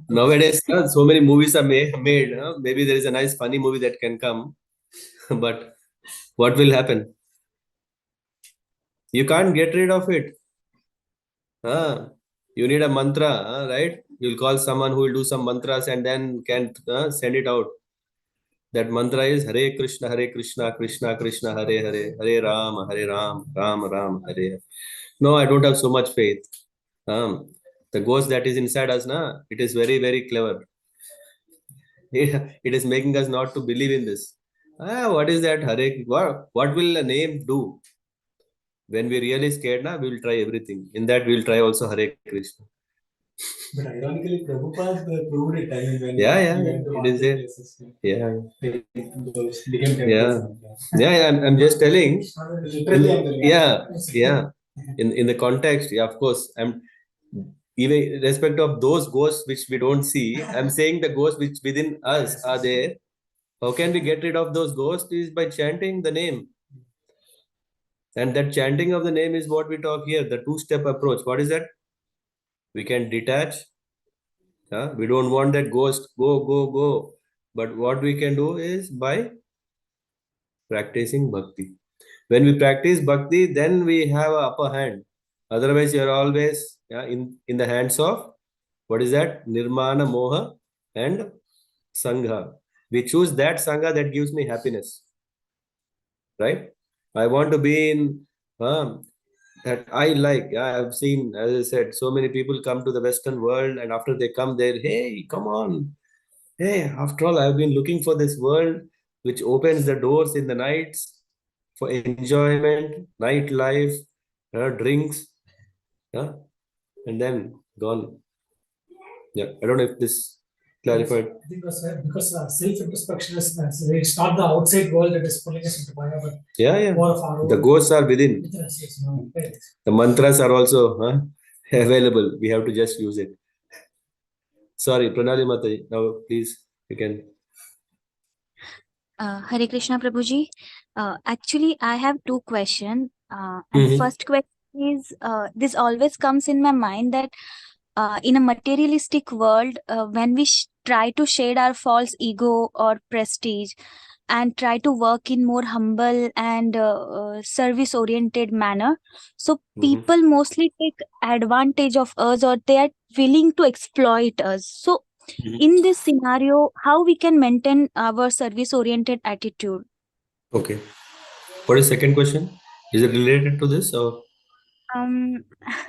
S1: Nowadays, so many movies are made. Huh? Maybe there is a nice funny movie that can come, but what will happen? You can't get rid of it. Huh? You need a mantra, right? You'll call someone who will do some mantras and then can send it out. That mantra is Hare Krishna, Krishna Krishna, Hare Hare, Hare Ram, Ram Ram, Hare Hare. No, I don't have so much faith. The ghost that is inside us, it is very, very clever. It is making us not to believe in this. What is that Hare? What will a name do? When we're really scared, we will try everything. In that, we will try also Hare Krishna.
S5: But ironically, Prabhupada proved it. I mean, when
S1: Yeah,
S5: he went to
S1: it is
S5: haunted
S1: there.
S5: places,
S1: Yeah,
S5: those became
S1: yeah,
S5: temples.
S1: yeah. I'm just telling.
S5: Literally, I'm telling.
S1: Yeah. In the context, yeah, of course. I'm even in respect of those ghosts which we don't see. I'm saying the ghosts which within us are there. How can we get rid of those ghosts? Is by chanting the name. And that chanting of the name is what we talk here, the two-step approach. What is that? We can detach. We don't want that ghost, go. But what we can do is by practicing bhakti. When we practice bhakti, then we have a upper hand. Otherwise, you're always in the hands of, what is that? Nirmana, Moha and Sangha. We choose that Sangha that gives me happiness. Right? I want to be in that I like. I've seen, as I said, so many people come to the Western world, and after they come there, hey, come on. Hey, after all, I've been looking for this world which opens the doors in the nights for enjoyment, nightlife, drinks, yeah, and then gone. Yeah, I don't know if this clarified.
S3: I think because self-introspection is necessary. It's not the outside world that is pulling us into Maya, but
S1: Yeah.
S3: more of our
S1: The
S3: own.
S1: ghosts are within.
S3: Within us, yes, no, right.
S1: The mantras are also available. We have to just use it. Sorry, Pranali Mataji. Now, please, you can.
S6: Hare Krishna Prabhuji. Actually, I have two questions. And
S1: Mhm.
S6: first question is, this always comes in my mind that in a materialistic world, when we try to shade our false ego or prestige and try to work in more humble and service oriented manner, so
S1: Mhm.
S6: people mostly take advantage of us, or they are willing to exploit us. So
S1: Mhm.
S6: in this scenario, how we can maintain our service oriented attitude?
S1: Okay. What is second question? Is it related to this or?
S6: um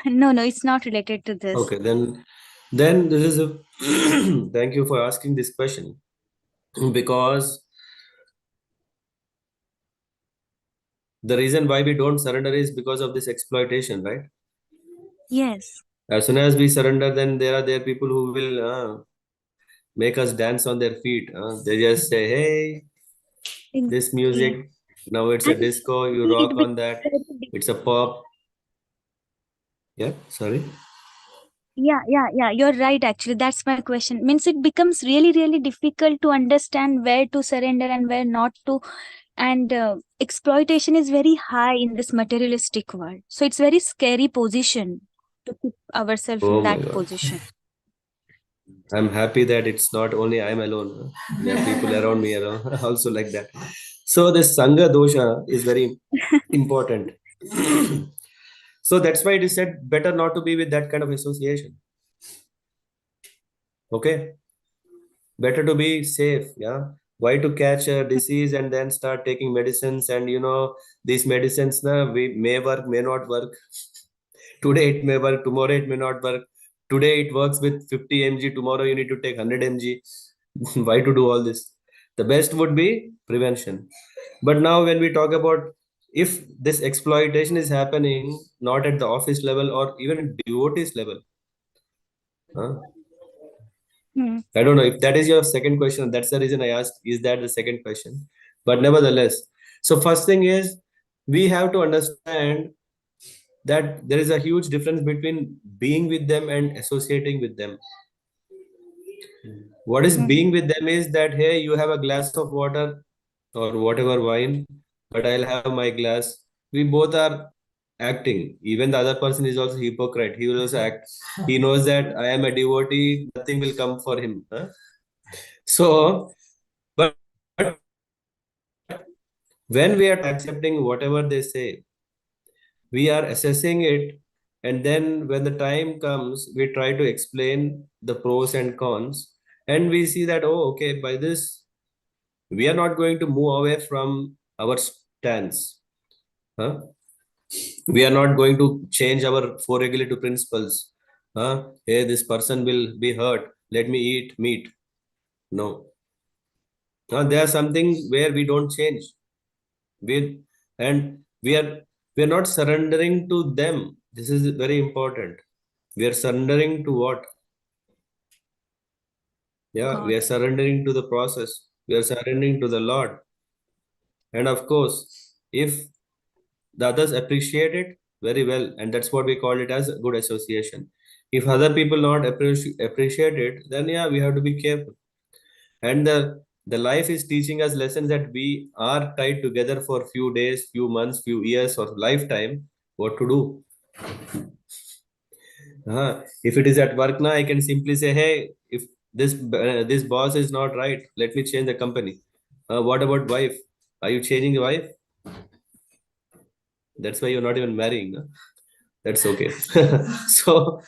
S6: no, it's not related to this.
S1: Okay, then this is a thank you for asking this question, because the reason why we don't surrender is because of this exploitation, right?
S6: Yes,
S1: As soon as we surrender, then there are people who will make us dance on their feet. They just say, "Hey, this
S6: exactly.
S1: music now it's a
S6: And
S1: disco. You
S6: it
S1: rock
S6: becomes
S1: on that.
S6: very di-
S1: It's a pop." Yeah, sorry.
S6: yeah, you're right. Actually, that's my question. Means it becomes really, really difficult to understand where to surrender and where not to. And exploitation is very high in this materialistic world. So it's very scary position to keep ourselves in
S1: Oh my
S6: that
S1: God.
S6: position.
S1: I'm happy that it's not only I'm alone. There are people around me also like that. So this Sangha dosha is very important. So that's why it is said better not to be with that kind of association. Okay, better to be safe. Yeah, why to catch a disease and then start taking medicines, and these medicines we may work, may not work. Today it may work, tomorrow it may not work. Today it works with 50 mg, tomorrow you need to take 100 mg. Why to do all this? The best would be prevention. But now when we talk about if this exploitation is happening not at the office level or even at devotees level, huh?
S6: Hmm.
S1: I don't know if that is your second question. That's the reason I asked, is that the second question? But nevertheless, so first thing is we have to understand that there is a huge difference between being with them and associating with them. What is
S6: Hmm.
S1: being with them is that, hey, you have a glass of water or whatever wine, but I'll have my glass. We both are acting. Even the other person is also hypocrite. He will also act. He knows that I am a devotee, nothing will come for him. Huh? So, but when we are accepting whatever they say, we are assessing it, and then when the time comes, we try to explain the pros and cons, and we see that, oh, okay, by this, we are not going to move away from our stance. Huh? We are not going to change our four regulative principles. Huh? Hey, this person will be hurt. Let me eat meat. No. There are something where we don't change. We and we are not surrendering to them. This is very important. We are surrendering to what? Yeah, we
S6: God.
S1: are surrendering to the process. We are surrendering to the Lord. And of course, if the others appreciate it very well, and that's what we call it as a good association. If other people not appreciate it, then yeah, we have to be careful. And the life is teaching us lessons that we are tied together for few days, few months, few years, or lifetime. What to do? If it is at work now, I can simply say, hey, if this boss is not right, let me change the company. What about wife? Are you changing the wife? That's why you're not even marrying. Huh? That's okay. So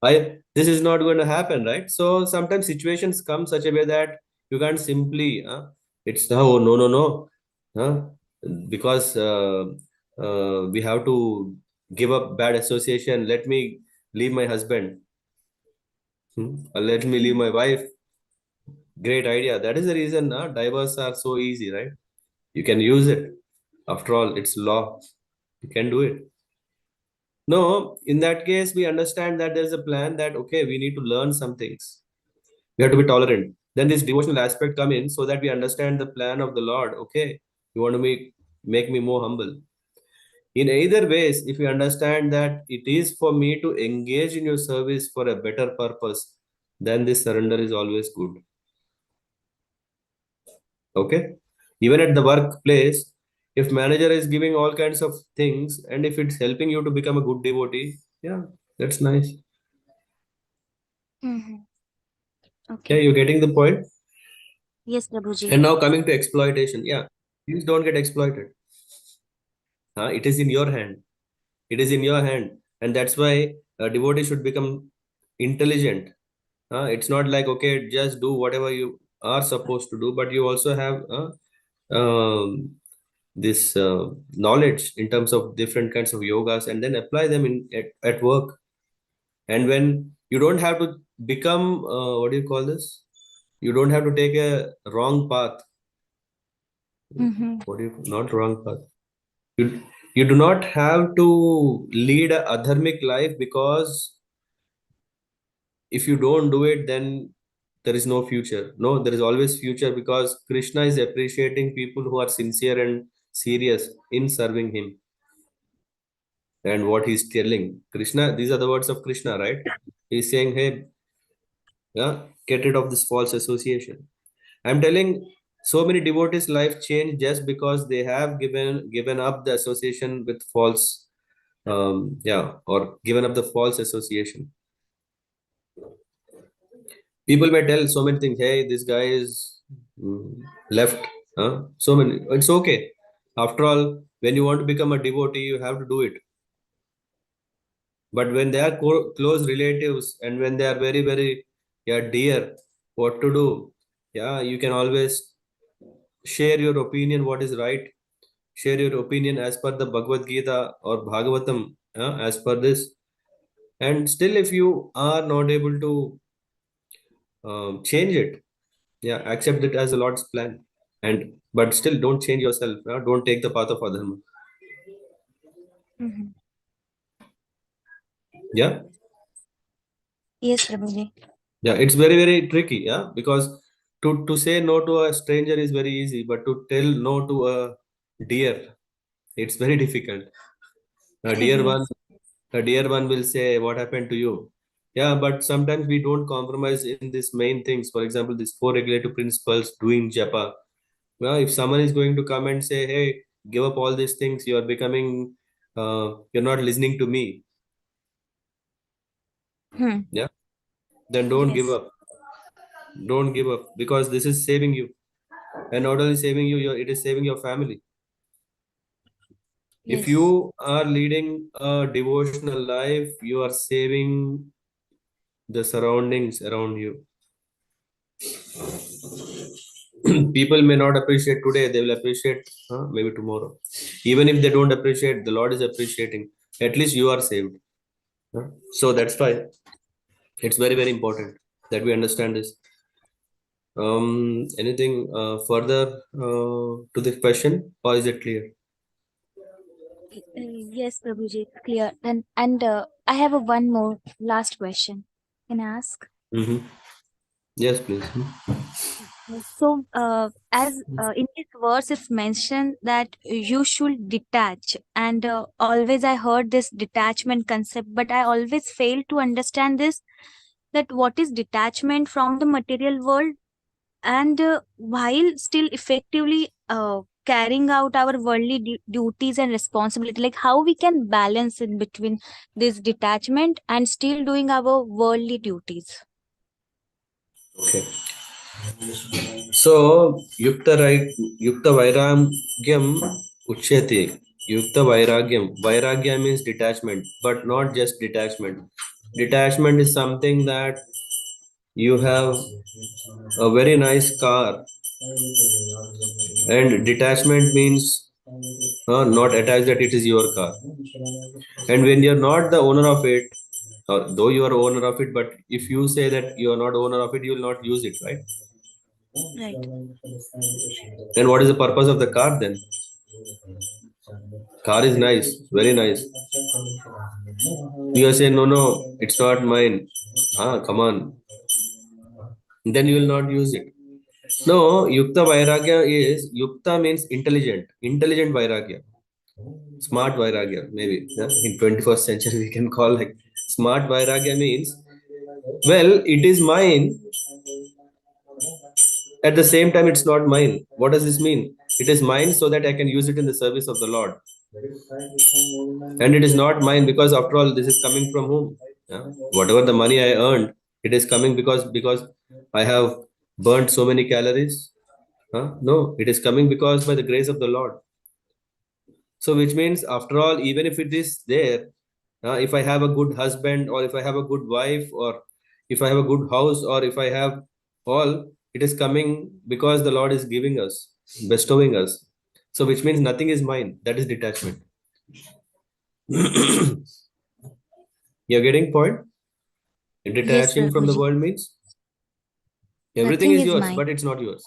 S1: I this is not going to happen, right? So sometimes situations come such a way that you can't simply it's oh no, huh? Because we have to give up bad association. Let me leave my husband. Or let me leave
S6: Hmm.
S1: my wife. Great idea. That is the reason divorce are so easy, right? You can use it. After all, it's law. You can do it. No, in that case, we understand that there's a plan that, okay, we need to learn some things. We have to be tolerant. Then this devotional aspect come in so that we understand the plan of the Lord. Okay, you want to make me more humble. In either ways, if you understand that it is for me to engage in your service for a better purpose, then this surrender is always good. Okay, even at the workplace, if manager is giving all kinds of things and if it's helping you to become a good devotee, yeah, that's nice.
S6: Hmm.
S1: Yeah,
S6: Okay.
S1: you're getting the point.
S6: Yes, Prabhuji.
S1: And now coming to exploitation, yeah, please don't get exploited. It is in your hand. It is in your hand, and that's why a devotee should become intelligent. It's not like, okay, just do whatever you are supposed to do, but you also have this knowledge in terms of different kinds of yogas, and then apply them at work. And when you don't have to become what do you call this? You don't have to take a wrong path.
S6: Hmm.
S1: What do you not wrong path? You you do not have to lead a adharmic life, because if you don't do it, then there is no future. No, there is always future, because Krishna is appreciating people who are sincere and serious in serving him. And what he's telling Krishna, these are the words of Krishna, right? He's saying, hey, yeah, get rid of this false association. I'm telling, so many devotees life change just because they have given up the association with false, or given up the false association. People may tell so many things. Hey, this guy is mm, left. So many. It's okay. After all, when you want to become a devotee, you have to do it. But when they are close relatives and when they are very, very, yeah, dear, what to do? Yeah, you can always share your opinion, what is right. Share your opinion as per the Bhagavad Gita or Bhagavatam, as per this. And still, if you are not able to change it, yeah, accept it as the Lord's plan. And but still, don't change yourself. Don't take the path of adharma.
S6: Mhm.
S1: Yeah.
S6: Yes, Prabhuji.
S1: Yeah, it's very, very tricky. Yeah, because to say no to a stranger is very easy, but to tell no to a deer, it's very difficult. A dear one,
S6: Yes.
S1: a dear one will say, "What happened to you?" Yeah, but sometimes we don't compromise in these main things. For example, these four regulative principles, doing japa. Well, if someone is going to come and say, "Hey, give up all these things," you are becoming, you're not listening to me.
S6: Hmm.
S1: Yeah, then don't give
S6: Yes.
S1: up. Don't give up because this is saving you, and not only saving you, it is saving your family. If
S6: Yes.
S1: you are leading a devotional life, you are saving the surroundings around you. People may not appreciate today, they will appreciate maybe tomorrow. Even if they don't appreciate, the Lord is appreciating. At least you are saved. So that's why it's very, very important that we understand this. Anything further to this question, or is it clear?
S6: Yes, Prabhuji, it's clear. And I have a one more last question. Can I ask?
S1: Hmm. Yes, please.
S6: So, as in this verse, it's mentioned that you should detach, and always I heard this detachment concept, but I always fail to understand this. That what is detachment from the material world, and while still effectively carrying out our worldly duties and responsibility, like how we can balance in between this detachment and still doing our worldly duties.
S1: Okay. So, Yukta Vairagyam Uchyate. Yukta Vairagyam. Vairagya means detachment, but not just detachment. Detachment is something that you have a very nice car, and detachment means not attached that it is your car. And when you're not the owner of it, though you are owner of it, but if you say that you are not owner of it, you will not use it, right?
S6: Right.
S1: Then what is the purpose of the car then? Car is nice, very nice. You are saying, no, no, it's not mine. Come on. Then you will not use it. No, Yukta Vairagya is, Yukta means intelligent, intelligent Vairagya, smart Vairagya, maybe. Yeah? In 21st century, we can call like smart Vairagya means, well, it is mine. At the same time, it's not mine. What does this mean? It is mine so that I can use it in the service of the Lord. And it is not mine because after all this is coming from whom? Yeah. Whatever the money I earned, it is coming because I have burnt so many calories. No, it is coming because by the grace of the Lord. So which means after all, even if it is there, if I have a good husband, or if I have a good wife, or if I have a good house, or if I have all, it is coming because the Lord is giving us, bestowing us. So which means nothing is mine. That is detachment. You're getting point?
S6: Yes,
S1: Detaching from the
S6: Prabhuji.
S1: world means everything
S6: Nothing
S1: is
S6: is
S1: yours,
S6: mine.
S1: but it's not yours.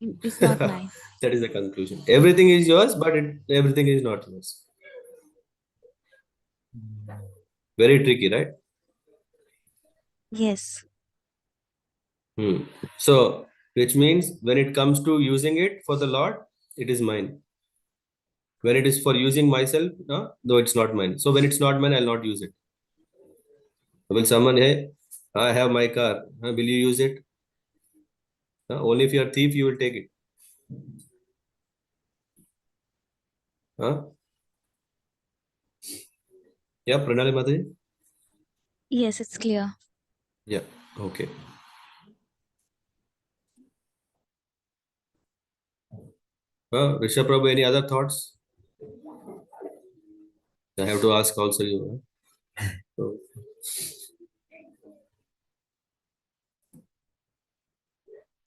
S6: It's not mine.
S1: That is the conclusion. Everything is yours, but everything is not yours. Very tricky, right?
S6: Yes.
S1: Hmm. So, which means when it comes to using it for the Lord, it is mine. When it is for using myself, though it's not mine. So when it's not mine, I'll not use it. Will someone, hey, I have my car, will you use it? Only if you're a thief, you will take it. Huh? Yeah, Pranali Mataji?
S6: Yes, it's clear.
S1: Yeah, okay. Rishabh Prabhu, any other thoughts? I have to ask also you. So,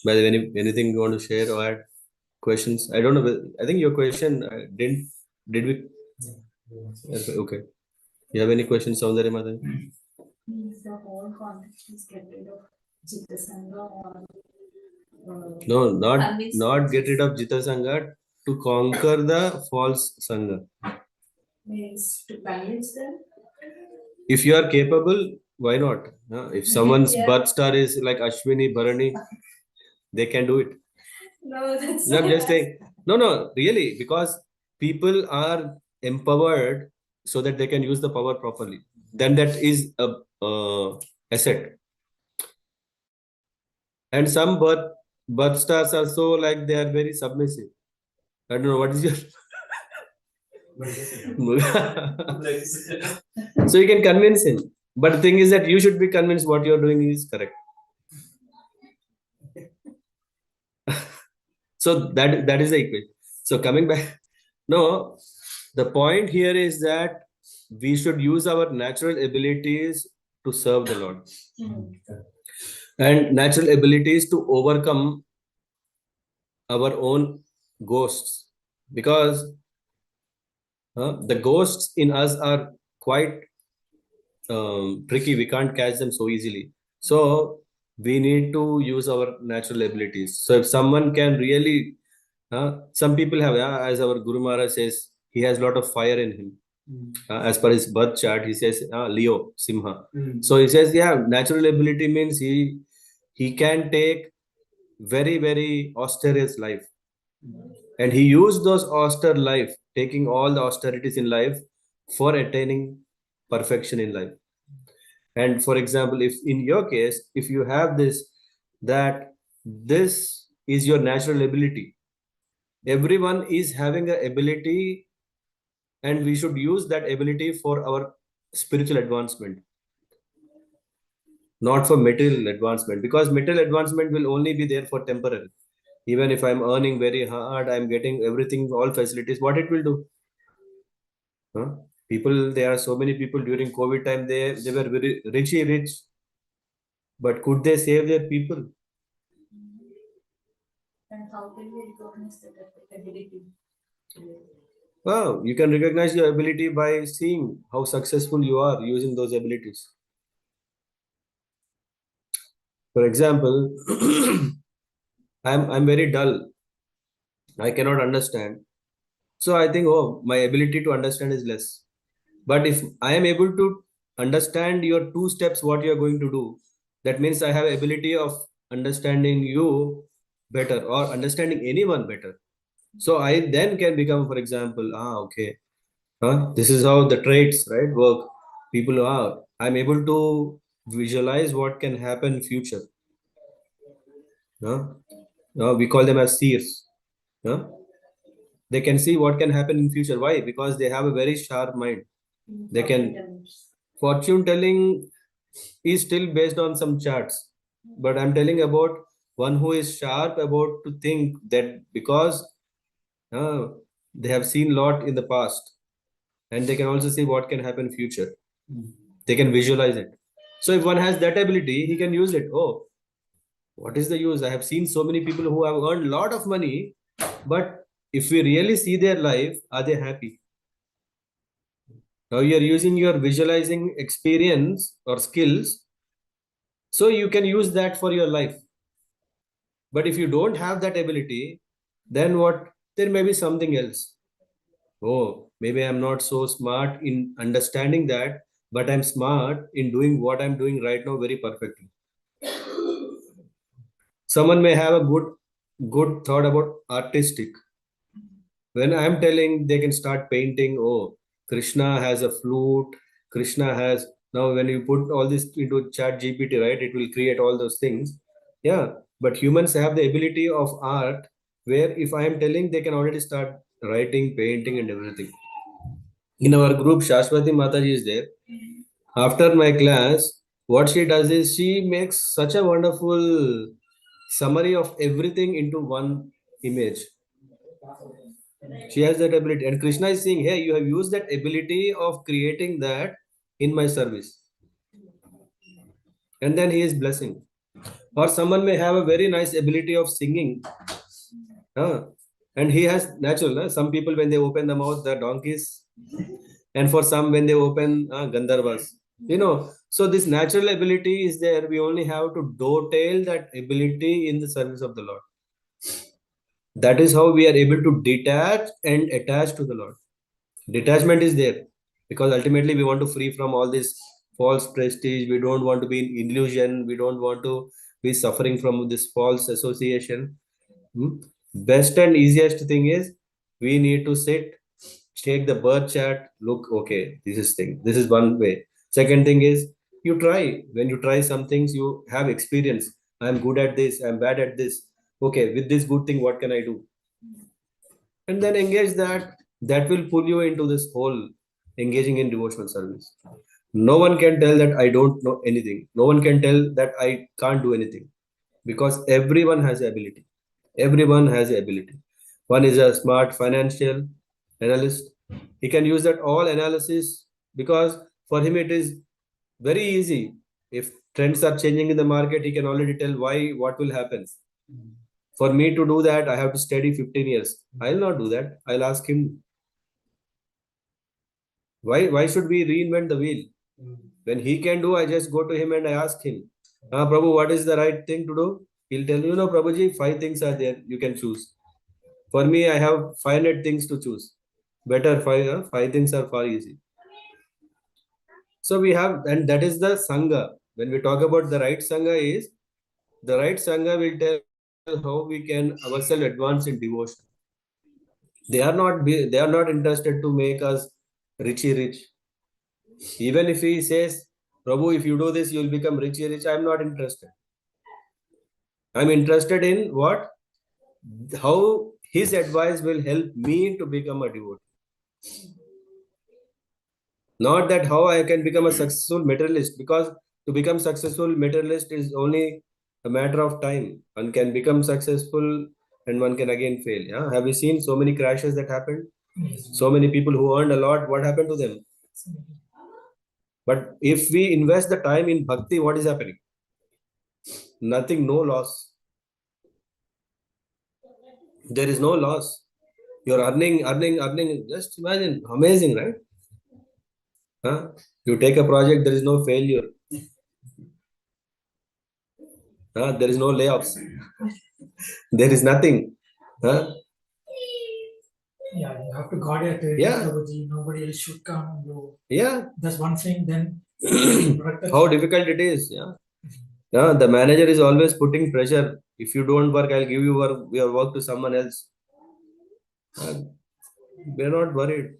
S1: by the way, anything you want to share or add? Questions? I don't know. I think your question didn't. Did we? Okay. Okay. You have any questions, Saundari Mataji?
S3: Means the whole context is get rid of Jita Sangha or
S1: No, not
S3: convince
S1: not get rid of Jita Sangha, to conquer the false Sangha.
S7: Means to convince them.
S1: If you are capable, why not? If someone's
S7: Yeah.
S1: birth star is like Ashwini, Bharani, they can do it.
S7: No, that's
S1: No, I'm just saying. No, really, because people are empowered so that they can use the power properly. Then that is a asset. And some birth stars are so like they are very submissive. I don't know what is your. So you can convince him. But the thing is that you should be convinced what you're doing is correct. So that is the equation. So coming back, no, the point here is that we should use our natural abilities to serve the Lord. And natural abilities to overcome our own ghosts, because the ghosts in us are quite tricky. We can't catch them so easily. So we need to use our natural abilities. So if someone can really, some people have, as our Guru Maharaj says, he has a lot of fire in him. As per his birth chart, he says Leo, Simha. So he says, yeah, natural ability means he can take very, very austere life. And he used those austere life, taking all the austerities in life for attaining perfection in life. And for example, if in your case, if you have this, that this is your natural ability, everyone is having an ability, and we should use that ability for our spiritual advancement, not for material advancement, because material advancement will only be there for temporary. Even if I'm earning very hard, I'm getting everything, all facilities, what it will do? People, there are so many people during COVID time, they were very rich, but could they save their people?
S7: And how can we recognize that ability?
S1: Well, you can recognize your ability by seeing how successful you are using those abilities. For example, I'm very dull. I cannot understand. So I think, oh, my ability to understand is less. But if I am able to understand your two steps, what you are going to do, that means I have ability of understanding you better or understanding anyone better. So I then can become, for example, okay, this is how the traits, right, work. People are, I'm able to visualize what can happen in future. We call them as seers. They can see what can happen in future. Why? Because they have a very sharp mind. They can. Fortune telling is still based on some charts, but I'm telling about one who is sharp about to think that, because they have seen lot in the past, and they can also see what can happen in future. They can visualize it. So if one has that ability, he can use it. Oh, what is the use? I have seen so many people who have earned a lot of money, but if we really see their life, are they happy? Now you're using your visualizing experience or skills, so you can use that for your life. But if you don't have that ability, then what? There may be something else. Oh, maybe I'm not so smart in understanding that, but I'm smart in doing what I'm doing right now very perfectly. Someone may have a good thought about artistic. When I'm telling, they can start painting. Oh, Krishna has a flute. Krishna has, now when you put all this into chat GPT, right, it will create all those things. Yeah, but humans have the ability of art, where if I am telling, they can already start writing, painting, and everything. In our group, Shashwati Mataji is there. After my class, what she does is she makes such a wonderful summary of everything into one image. She has that ability. And Krishna is saying, hey, you have used that ability of creating that in my service. And then he is blessing. Or someone may have a very nice ability of singing. And he has natural. Some people, when they open the mouth, the donkeys. And for some, when they open Gandharvas. So this natural ability is there. We only have to dovetail that ability in the service of the Lord. That is how we are able to detach and attach to the Lord. Detachment is there because ultimately we want to free from all this false prestige. We don't want to be in illusion. We don't want to be suffering from this false association. Hmm? Best and easiest thing is we need to sit, take the birth chart, look, okay, this is thing. This is one way. Second thing is you try. When you try some things, you have experience. I'm good at this, I'm bad at this. Okay, with this good thing, what can I do? And then engage that. That will pull you into this whole engaging in devotional service. No one can tell that I don't know anything. No one can tell that I can't do anything because everyone has the ability. Everyone has the ability. One is a smart financial analyst. He can use that all analysis because for him it is very easy. If trends are changing in the market, he can already tell why, what will happen. For me to do that, I have to study 15 years. I'll not do that. I'll ask him, why should we reinvent the wheel? When he can do, I just go to him and I ask him, Prabhu, what is the right thing to do? He'll tell you, no, Prabhuji, 5 things are there. You can choose. For me, I have 500 things to choose. Better 5 things are far easy. So we have, and that is the Sangha. When we talk about the right Sangha is, the right Sangha will tell how we can ourselves advance in devotion. They are not interested to make us richy rich. Even if he says, Prabhu, if you do this, you will become richy rich. I'm not interested. I'm interested in what? How his advice will help me to become a devotee. Not that how I can become a successful materialist, because to become successful materialist is only a matter of time. One can become successful and one can again fail. Yeah, have you seen so many crashes that happened?
S3: Yes.
S1: So many people who earned a lot, what happened to them? But if we invest the time in bhakti, what is happening? Nothing, no loss. There is no loss. You're earning. Just imagine, amazing, right? Huh? You take a project, there is no failure. There is no layoffs. There is nothing. Huh?
S3: Yeah, you have to guard your territory,
S1: Yeah.
S3: Prabhuji. Nobody else should come.
S1: Yeah.
S3: That's one thing. Then
S1: How difficult it is. Yeah. Yeah. The manager is always putting pressure. If you don't work, I'll give you your work to someone else. We're not worried.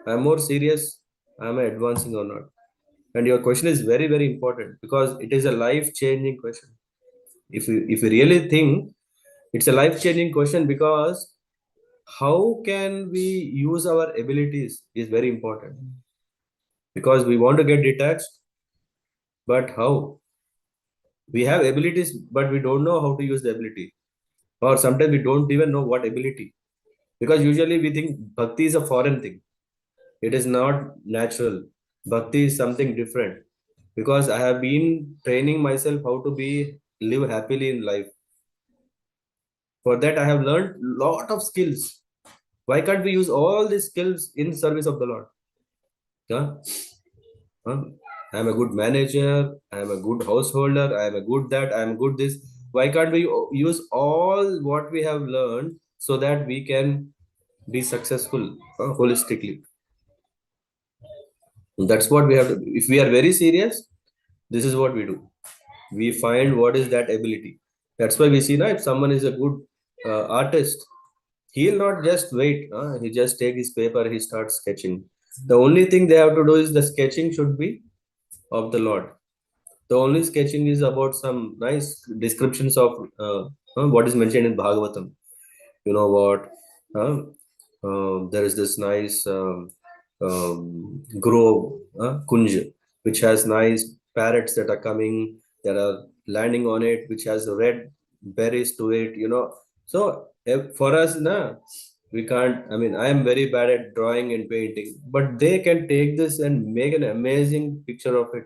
S1: I'm more serious. Am I advancing or not? And your question is very, very important because it is a life-changing question. If you really think it's a life-changing question, because how can we use our abilities is very important. Because we want to get detached, but how? We have abilities, but we don't know how to use the ability. Or sometimes we don't even know what ability. Because usually we think bhakti is a foreign thing. It is not natural. Bhakti is something different. Because I have been training myself how to live happily in life. For that, I have learned lot of skills. Why can't we use all these skills in service of the Lord? Yeah? Huh? I am a good manager. I am a good householder. I am a good that. I am good this. Why can't we use all what we have learned so that we can be successful holistically? That's what we have to do. If we are very serious, this is what we do. We find what is that ability. That's why we see now if someone is a good artist, he'll not just wait. He just take his paper, he starts sketching. The only thing they have to do is the sketching should be of the Lord. The only sketching is about some nice descriptions of what is mentioned in Bhagavatam. You know what? There is this nice grove, Kunj, which has nice parrots that are coming, that are landing on it, which has red berries to it, So for us, we can't. I mean, I am very bad at drawing and painting, but they can take this and make an amazing picture of it.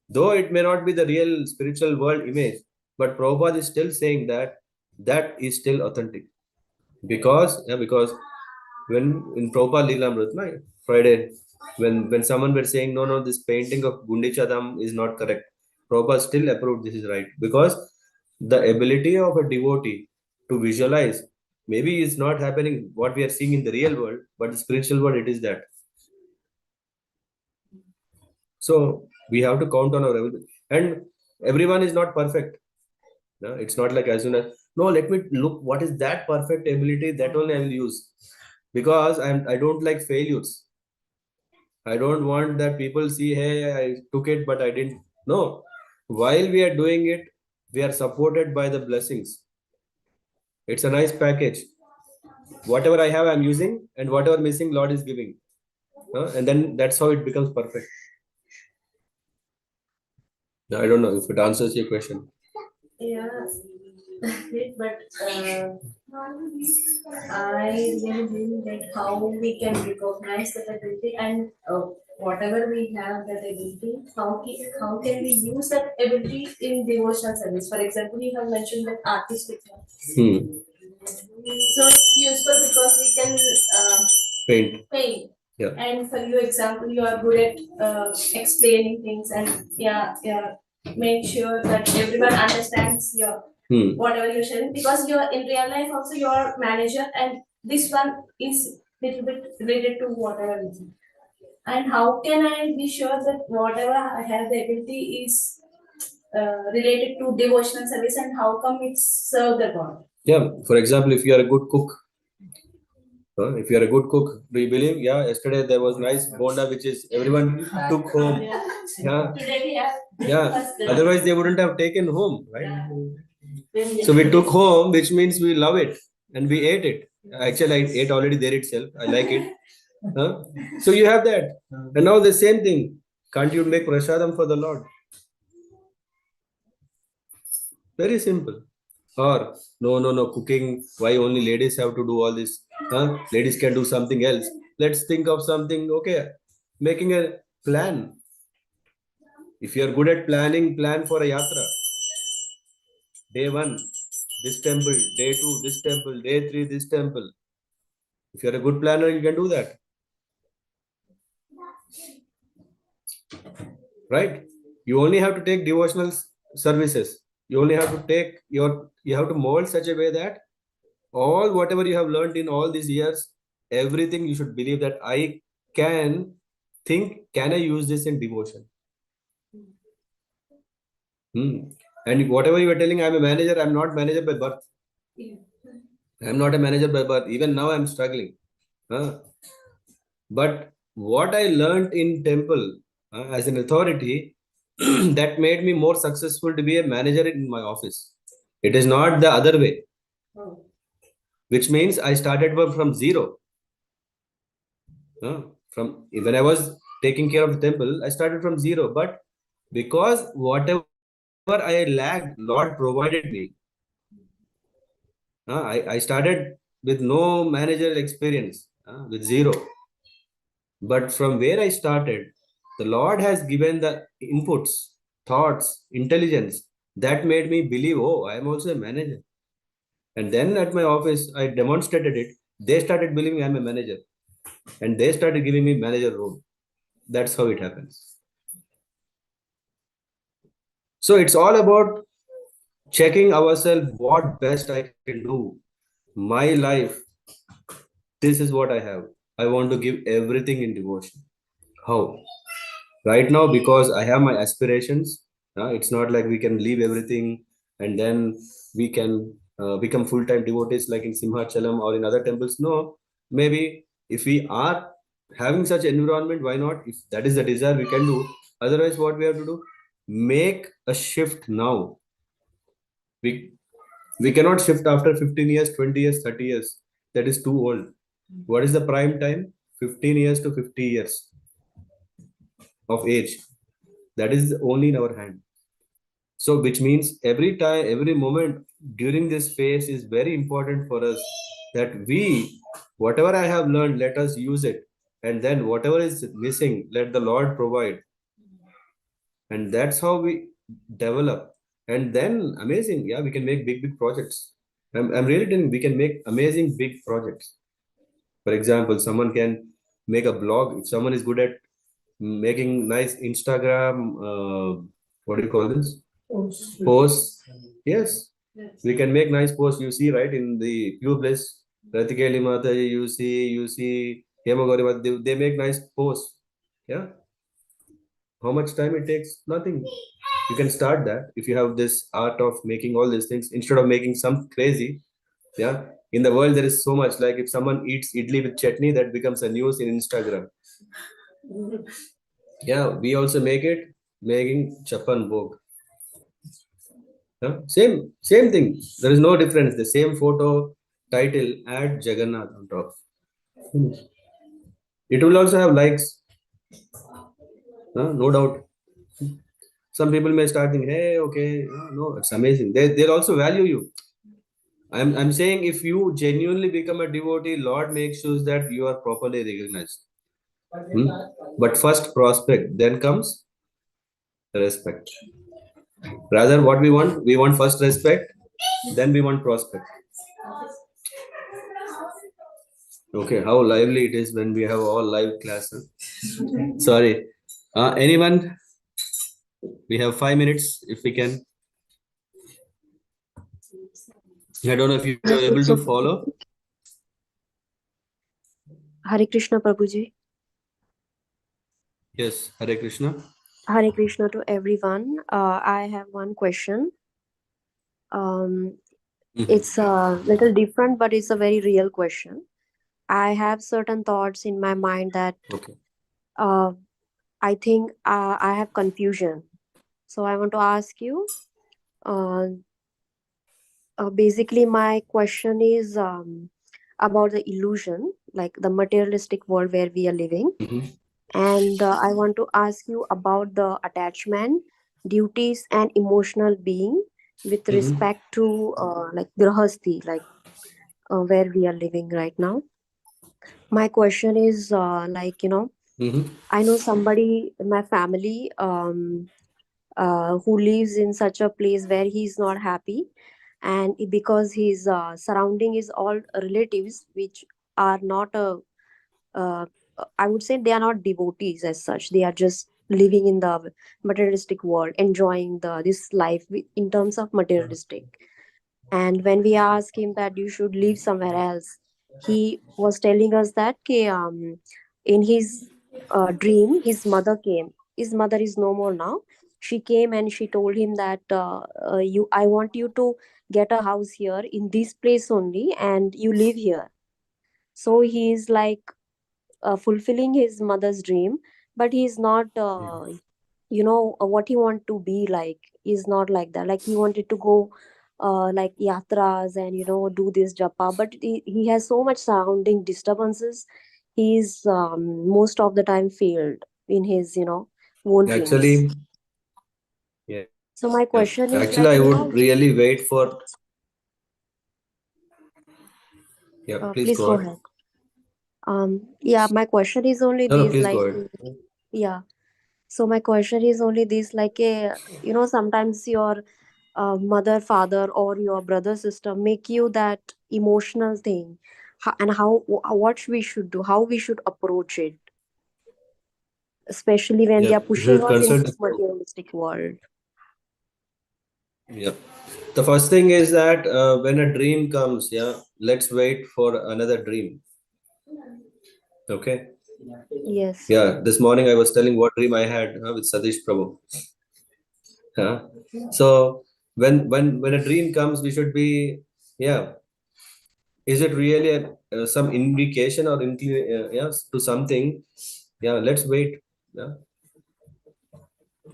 S1: Though it may not be the real spiritual world image, but Prabhupada is still saying that that is still authentic. Because when in Prabhupada Leelamrit, Friday, when someone were saying, no, this painting of Gundicha Dham is not correct, Prabhupada still approved this is right. Because the ability of a devotee to visualize Maybe it's not happening what we are seeing in the real world, but the spiritual world, it is that. So we have to count on our ability. And everyone is not perfect. No, it's not like as soon as, no, let me look what is that perfect ability, that only I will use. Because I don't like failures. I don't want that people see, hey, I took it, but I didn't. No. While we are doing it, we are supported by the blessings. It's a nice package. Whatever I have, I'm using, and whatever missing, Lord is giving. And then that's how it becomes perfect. Now, I don't know if it answers your question.
S7: Yeah, but I really believe that how we can recognize that ability and whatever we have that ability, how can we use that ability in devotional service? For example, you have mentioned that artistic one. So it's useful because we can paint.
S1: Yeah.
S7: And for your example, you are good at explaining things and make sure that everyone understands your whatever you're sharing, because you're in real life also your manager, and this one is little bit related to whatever it is. And how can I be sure that whatever I have the ability is related to devotional service, and how come it's serve the God?
S1: Yeah. For example, if you are a good cook, if you are a good cook, do you believe? Yeah, yesterday there was nice bonda which is everyone took home. Yeah.
S7: Today,
S1: Yeah. Otherwise, they wouldn't have taken home, right? So we took home, which means we love it and we ate it. Actually, I ate already there itself. I like it. So you have that. And now the same thing. Can't you make prasadam for the Lord? Very simple. Or no, cooking. Why only ladies have to do all this? Ladies can do something else. Let's think of something. Okay, making a plan. If you are good at planning, plan for a yatra. Day 1, this temple. Day 2, this temple. Day 3, this temple. If you are a good planner, you can do that. Right? You only have to take devotional services. You only have to take you have to mold such a way that all whatever you have learned in all these years, everything you should believe that I can think, can I use this in devotion? And whatever you are telling, I'm a manager, I'm not manager by birth. I'm not a manager by birth. Even now I'm struggling. But what I learned in temple as an authority, that made me more successful to be a manager in my office. It is not the other way. Which means I started work from zero. From when I was taking care of the temple, I started from zero. But because whatever I lacked, Lord provided me. I started with no managerial experience, with zero. But from where I started, the Lord has given the inputs, thoughts, intelligence that made me believe, oh, I am also a manager. And then at my office, I demonstrated it. They started believing I'm a manager. And they started giving me manager role. That's how it happens. So it's all about checking ourselves what best I can do. My life, this is what I have. I want to give everything in devotion. How? Right now, because I have my aspirations, it's not like we can leave everything and then we can become full-time devotees like in Simhachalam or in other temples. No, maybe if we are having such environment, why not? If that is the desire, we can do. Otherwise, what we have to do? Make a shift now. We cannot shift after 15 years, 20 years, 30 years. That is too old. What is the prime time? 15 years to 50 years of age. That is only in our hand. So which means every time, every moment during this phase is very important for us, that we, whatever I have learned, let us use it. And then whatever is missing, let the Lord provide. And that's how we develop. And then amazing, yeah, we can make big projects. I'm really telling, we can make amazing big projects. For example, someone can make a blog. If someone is good at making nice Instagram, what do you call this? Posts. Yes, We can make nice posts. You see, right, in the Pure Bliss, Ratikeli Mataji, you see Hemagori Mataji, they make nice posts. Yeah. How much time it takes? Nothing. You can start that if you have this art of making all these things instead of making some crazy. Yeah. In the world, there is so much. Like if someone eats idli with chutney, that becomes a news in Instagram. Yeah, we also make it making chapan bhog. Yeah? Same thing. There is no difference. The same photo title, add Jagannath on top. Finish. It will also have likes. No doubt. Some people may start thinking, hey, okay, no, it's amazing. They'll also value you. I'm saying if you genuinely become a devotee, Lord makes sure that you are properly recognized. Hmm? But first prospect, then comes respect. Rather, what we want first respect, then we want prospect. Okay, how lively it is when we have all live classes. Sorry. Anyone? We have 5 minutes if we can. I don't know if you are able to follow.
S8: Hare Krishna, Prabhuji.
S1: Yes, Hare Krishna.
S8: Hare Krishna to everyone. I have one question. It's a little different, but it's a very real question. I have certain thoughts in my mind that
S1: Okay.
S8: I think I have confusion. So I want to ask you. Basically, my question is about the illusion, like the materialistic world where we are living. And I want to ask you about the attachment, duties, and emotional being with respect to like grahasti, like where we are living right now. My question is like, I know somebody in my family who lives in such a place where he's not happy, and because his surrounding is all relatives which are not uh, I would say they are not devotees as such. They are just living in the materialistic world, enjoying this life in terms of materialistic. And when we ask him that you should live somewhere else, he was telling us that in his dream, his mother came. His mother is no more now. She came and she told him that I want you to get a house here in this place only, and you live here. So he is like fulfilling his mother's dream, but he's not what he want to be like is not like that. Like he wanted to go like yatras and do this japa, but he has so much surrounding disturbances. He's most of the time failed in his own things.
S1: Actually, yeah.
S8: So my question is
S1: Actually,
S8: like,
S1: I would really wait for. Yeah, please go ahead.
S8: Yeah, my question is only
S1: No,
S8: this,
S1: please
S8: like,
S1: go ahead.
S8: yeah. So my question is only this, like, sometimes your mother, father, or your brother, sister make you that emotional thing, and what we should do, how we should approach it, especially when they
S1: Yeah,
S8: are
S1: you
S8: pushing
S1: should
S8: us in
S1: consult.
S8: this materialistic world.
S1: Yeah. The first thing is that when a dream comes, yeah, let's wait for another dream. Okay.
S8: Yes.
S1: Yeah, this morning I was telling what dream I had with Satish Prabhu. So when a dream comes, we should be, yeah. Is it really some indication or yes, to something? Yeah, let's wait. Yeah.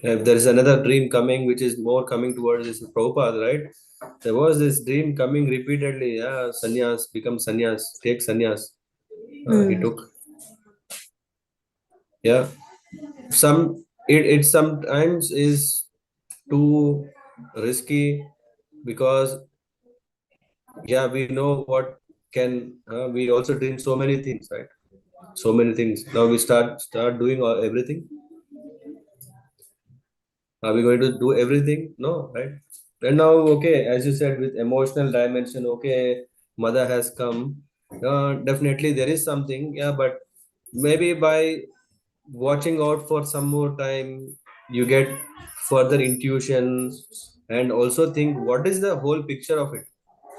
S1: If there is another dream coming, which is more coming towards this Prabhupada, right? There was this dream coming repeatedly. Yeah, sannyas, become sannyas, take sannyas. He took. Yeah, it sometimes is too risky because yeah, we know what can. We also dream so many things, right? So many things. Now we start doing everything. Are we going to do everything? No, right? And now, okay, as you said, with emotional dimension, okay, mother has come. Definitely there is something, yeah, but maybe by watching out for some more time, you get further intuition and also think what is the whole picture of it.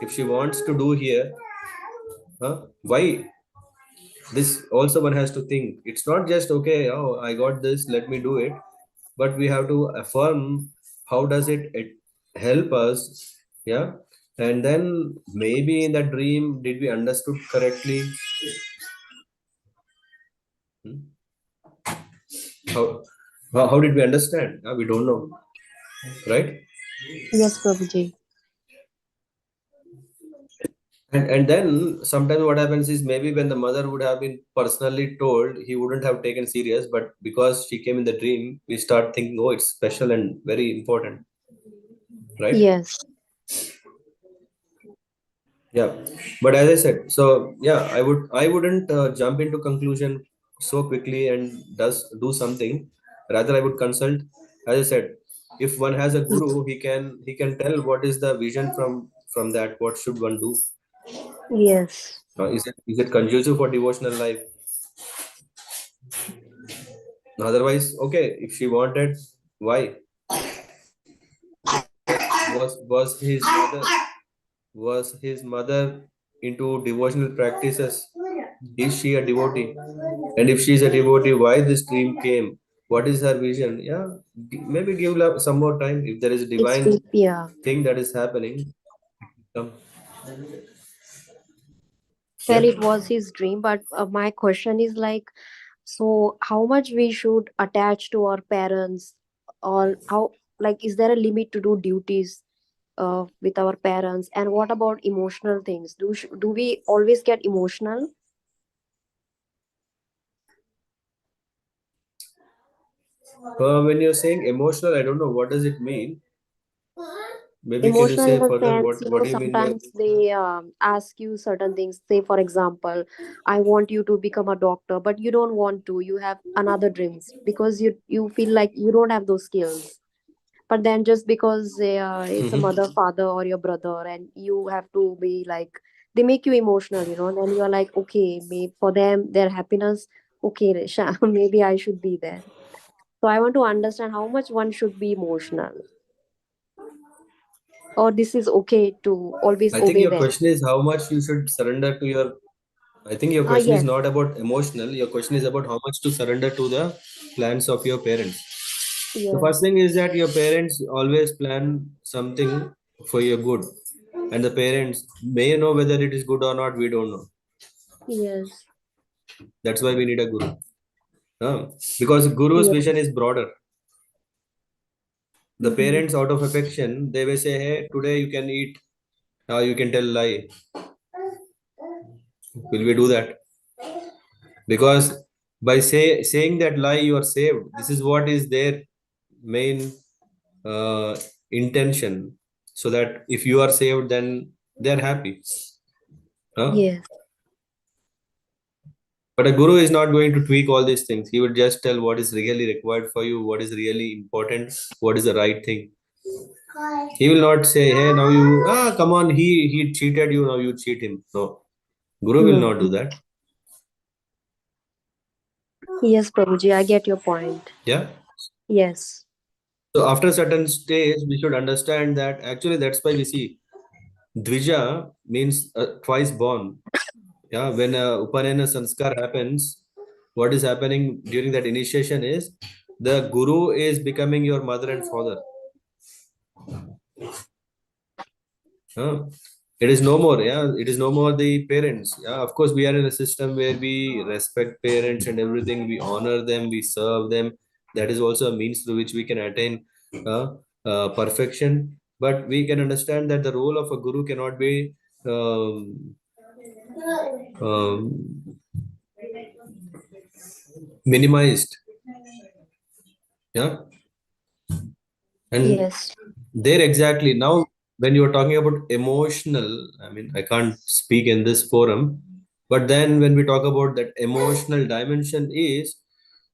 S1: If she wants to do here, why? This also one has to think. It's not just okay, oh, I got this, let me do it. But we have to affirm how does it help us, yeah. And then maybe in that dream, did we understood correctly? Hmm? How, how did we understand? We don't know, right?
S8: Yes, Prabhuji.
S1: And then sometimes what happens is maybe when the mother would have been personally told, he wouldn't have taken serious. But because she came in the dream, we start thinking, oh, it's special and very important, right?
S8: Yes.
S1: Yeah. But as I said, so yeah, I wouldn't jump into conclusion so quickly and do something. Rather, I would consult. As I said, if one has a guru, he can tell what is the vision from that. What should one do?
S8: Yes.
S1: Is it conducive for devotional life? Otherwise, okay, if she wanted, why? Was his mother into devotional practices? Is she a devotee? And if she is a devotee, why this dream came? What is her vision? Yeah, maybe give love some more time. If there is a
S8: It's
S1: divine
S8: deep, yeah.
S1: thing that is happening, come.
S8: Well,
S1: Yeah.
S8: it was his dream, but my question is like, so how much we should attach to our parents, or how, like, is there a limit to do duties with our parents? And what about emotional things? Do we always get emotional?
S1: When you're saying emotional, I don't know what does it mean. Maybe can you
S8: Emotional in
S1: say
S8: the
S1: further?
S8: sense,
S1: What do you mean by?
S8: sometimes they ask you certain things. Say, for example, I want you to become a doctor, but you don't want to. You have another dreams because you feel like you don't have those skills. But then just because it's a
S1: Mhm.
S8: mother, father, or your brother, and you have to be like, they make you emotional, then you're like, okay, maybe for them, their happiness, okay, Resha, maybe I should be there. So I want to understand how much one should be emotional, or this is okay to always
S1: I think
S8: obey
S1: your
S8: them.
S1: question is how much you should surrender to your. I think your
S8: Ah,
S1: question is
S8: yes,
S1: not about emotional. Your question is about how much to surrender to the plans of your parents. The
S8: yes,
S1: first thing is that your parents always plan something for your good, and the parents may know whether it is good or not. We don't know.
S8: yes,
S1: That's why we need a guru. Because guru's
S8: yes,
S1: vision is broader. The
S8: mm-hmm.
S1: parents, out of affection, they will say, "Hey, today you can eat. You can tell lie. Will we do that?" Because by saying that lie, you are saved. This is what is their main uh, intention. So that if you are saved, then they are happy. Huh?
S8: Yes,
S1: But a guru is not going to tweak all these things. He will just tell what is really required for you, what is really important, what is the right thing. He will not say, "Hey, now you come on, he cheated you, now you cheat him." No, guru will
S8: no,
S1: not do that.
S8: yes, Prabhuji, I get your point.
S1: Yeah.
S8: Yes,
S1: So after a certain stage, we should understand that actually that's why we see Dvija means twice born. Yeah, when Upanayana Sanskar happens, what is happening during that initiation is the guru is becoming your mother and father. Huh? It is no more, yeah. It is no more the parents. Yeah, of course, we are in a system where we respect parents and everything. We honor them, we serve them. That is also a means through which we can attain perfection. But we can understand that the role of a guru cannot be um, um, minimized. Yeah, and
S8: yes,
S1: there exactly now when you're talking about emotional, I mean, I can't speak in this forum, but then when we talk about that emotional dimension is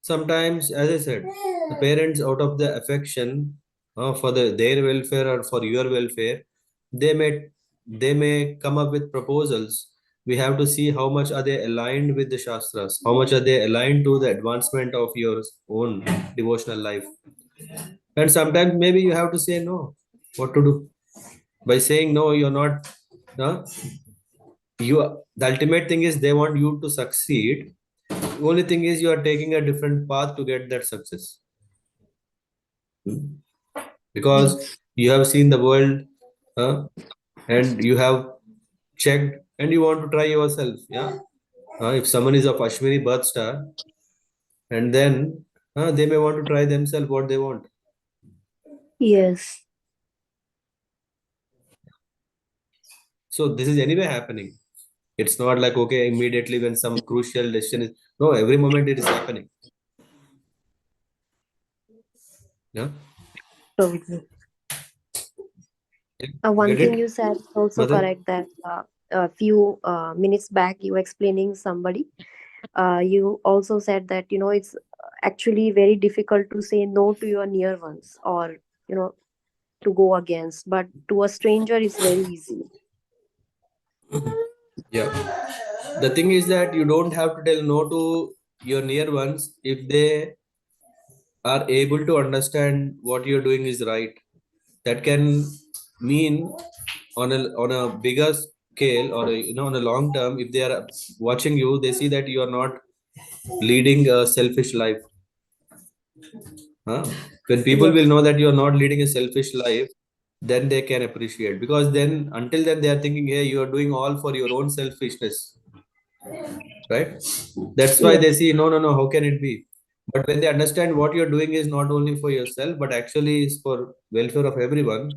S1: sometimes, as I said, the parents out of the affection for their welfare or for your welfare, they may come up with proposals. We have to see how much are they aligned with the shastras, how much are they aligned to the advancement of your own devotional life. And sometimes maybe you have to say no. what to do. By saying no, you're not. The ultimate thing is they want you to succeed. The only thing is you are taking a different path to get that success. Because
S8: Yes.
S1: you have seen the world, and you have checked, and you want to try yourself. Yeah. If someone is of Ashwini birth star, and then they may want to try themselves what they want.
S8: Yes.
S1: So this is anyway happening. It's not like, okay, immediately when some crucial decision is, no, every moment it is happening. Yeah.
S8: Prabhuji. One
S1: Get
S8: thing
S1: it,
S8: you said is also
S1: Mother?
S8: correct, that a few minutes back you were explaining somebody. You also said that, it's actually very difficult to say no to your near ones, or, to go against, but to a stranger it's very easy.
S1: Yeah. The thing is that you don't have to tell no to your near ones if they are able to understand what you're doing is right. That can mean on a bigger scale, or on a long term, if they are watching you, they see that you are not leading a selfish life. Huh? When people will
S8: Yes.
S1: know that you are not leading a selfish life, then they can appreciate. Because then, until then, they are thinking, hey, you are doing all for your own selfishness, right? That's why they
S8: Yes.
S1: see, no, no, no, how can it be? But when they understand what you're doing is not only for yourself, but actually is for welfare of everyone,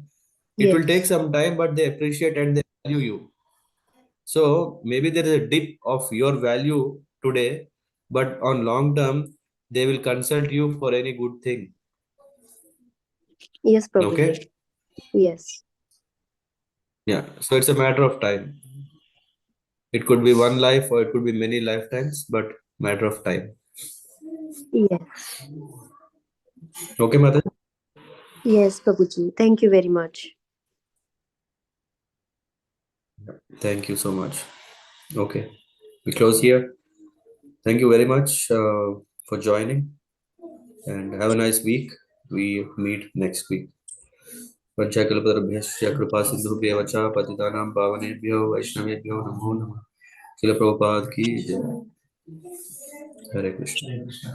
S1: it will take
S8: Yes.
S1: some time, but they appreciate and they value you. So maybe there is a dip of your value today, but on long term, they will consult you for any good thing.
S8: Yes, Prabhuji.
S1: Okay?
S8: Yes.
S1: Yeah. So it's a matter of time. It could be one life or it could be many lifetimes, but matter of time.
S8: Yes.
S1: Okay, Mother?
S8: Yes, Prabhuji. Thank you very much.
S1: Thank you so much. Okay. We close here. Thank you very much for joining, and have a nice week. We meet next week. पंचाकल्पतरुभ्यश्च कृपा सिंधुभ्येव च पतितानां पावनेभ्यो वैष्णवेभ्यो नमो नमः। शिल प्रभुपाद की जय। हरे Krishna.
S5: Hare Krishna.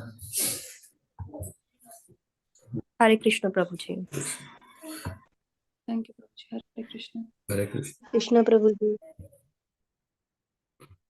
S8: Hare Krishna, Prabhuji.
S9: Thank you, Prabhuji. Hare Krishna.
S1: Hare Krishna.
S8: Krishna, Prabhuji.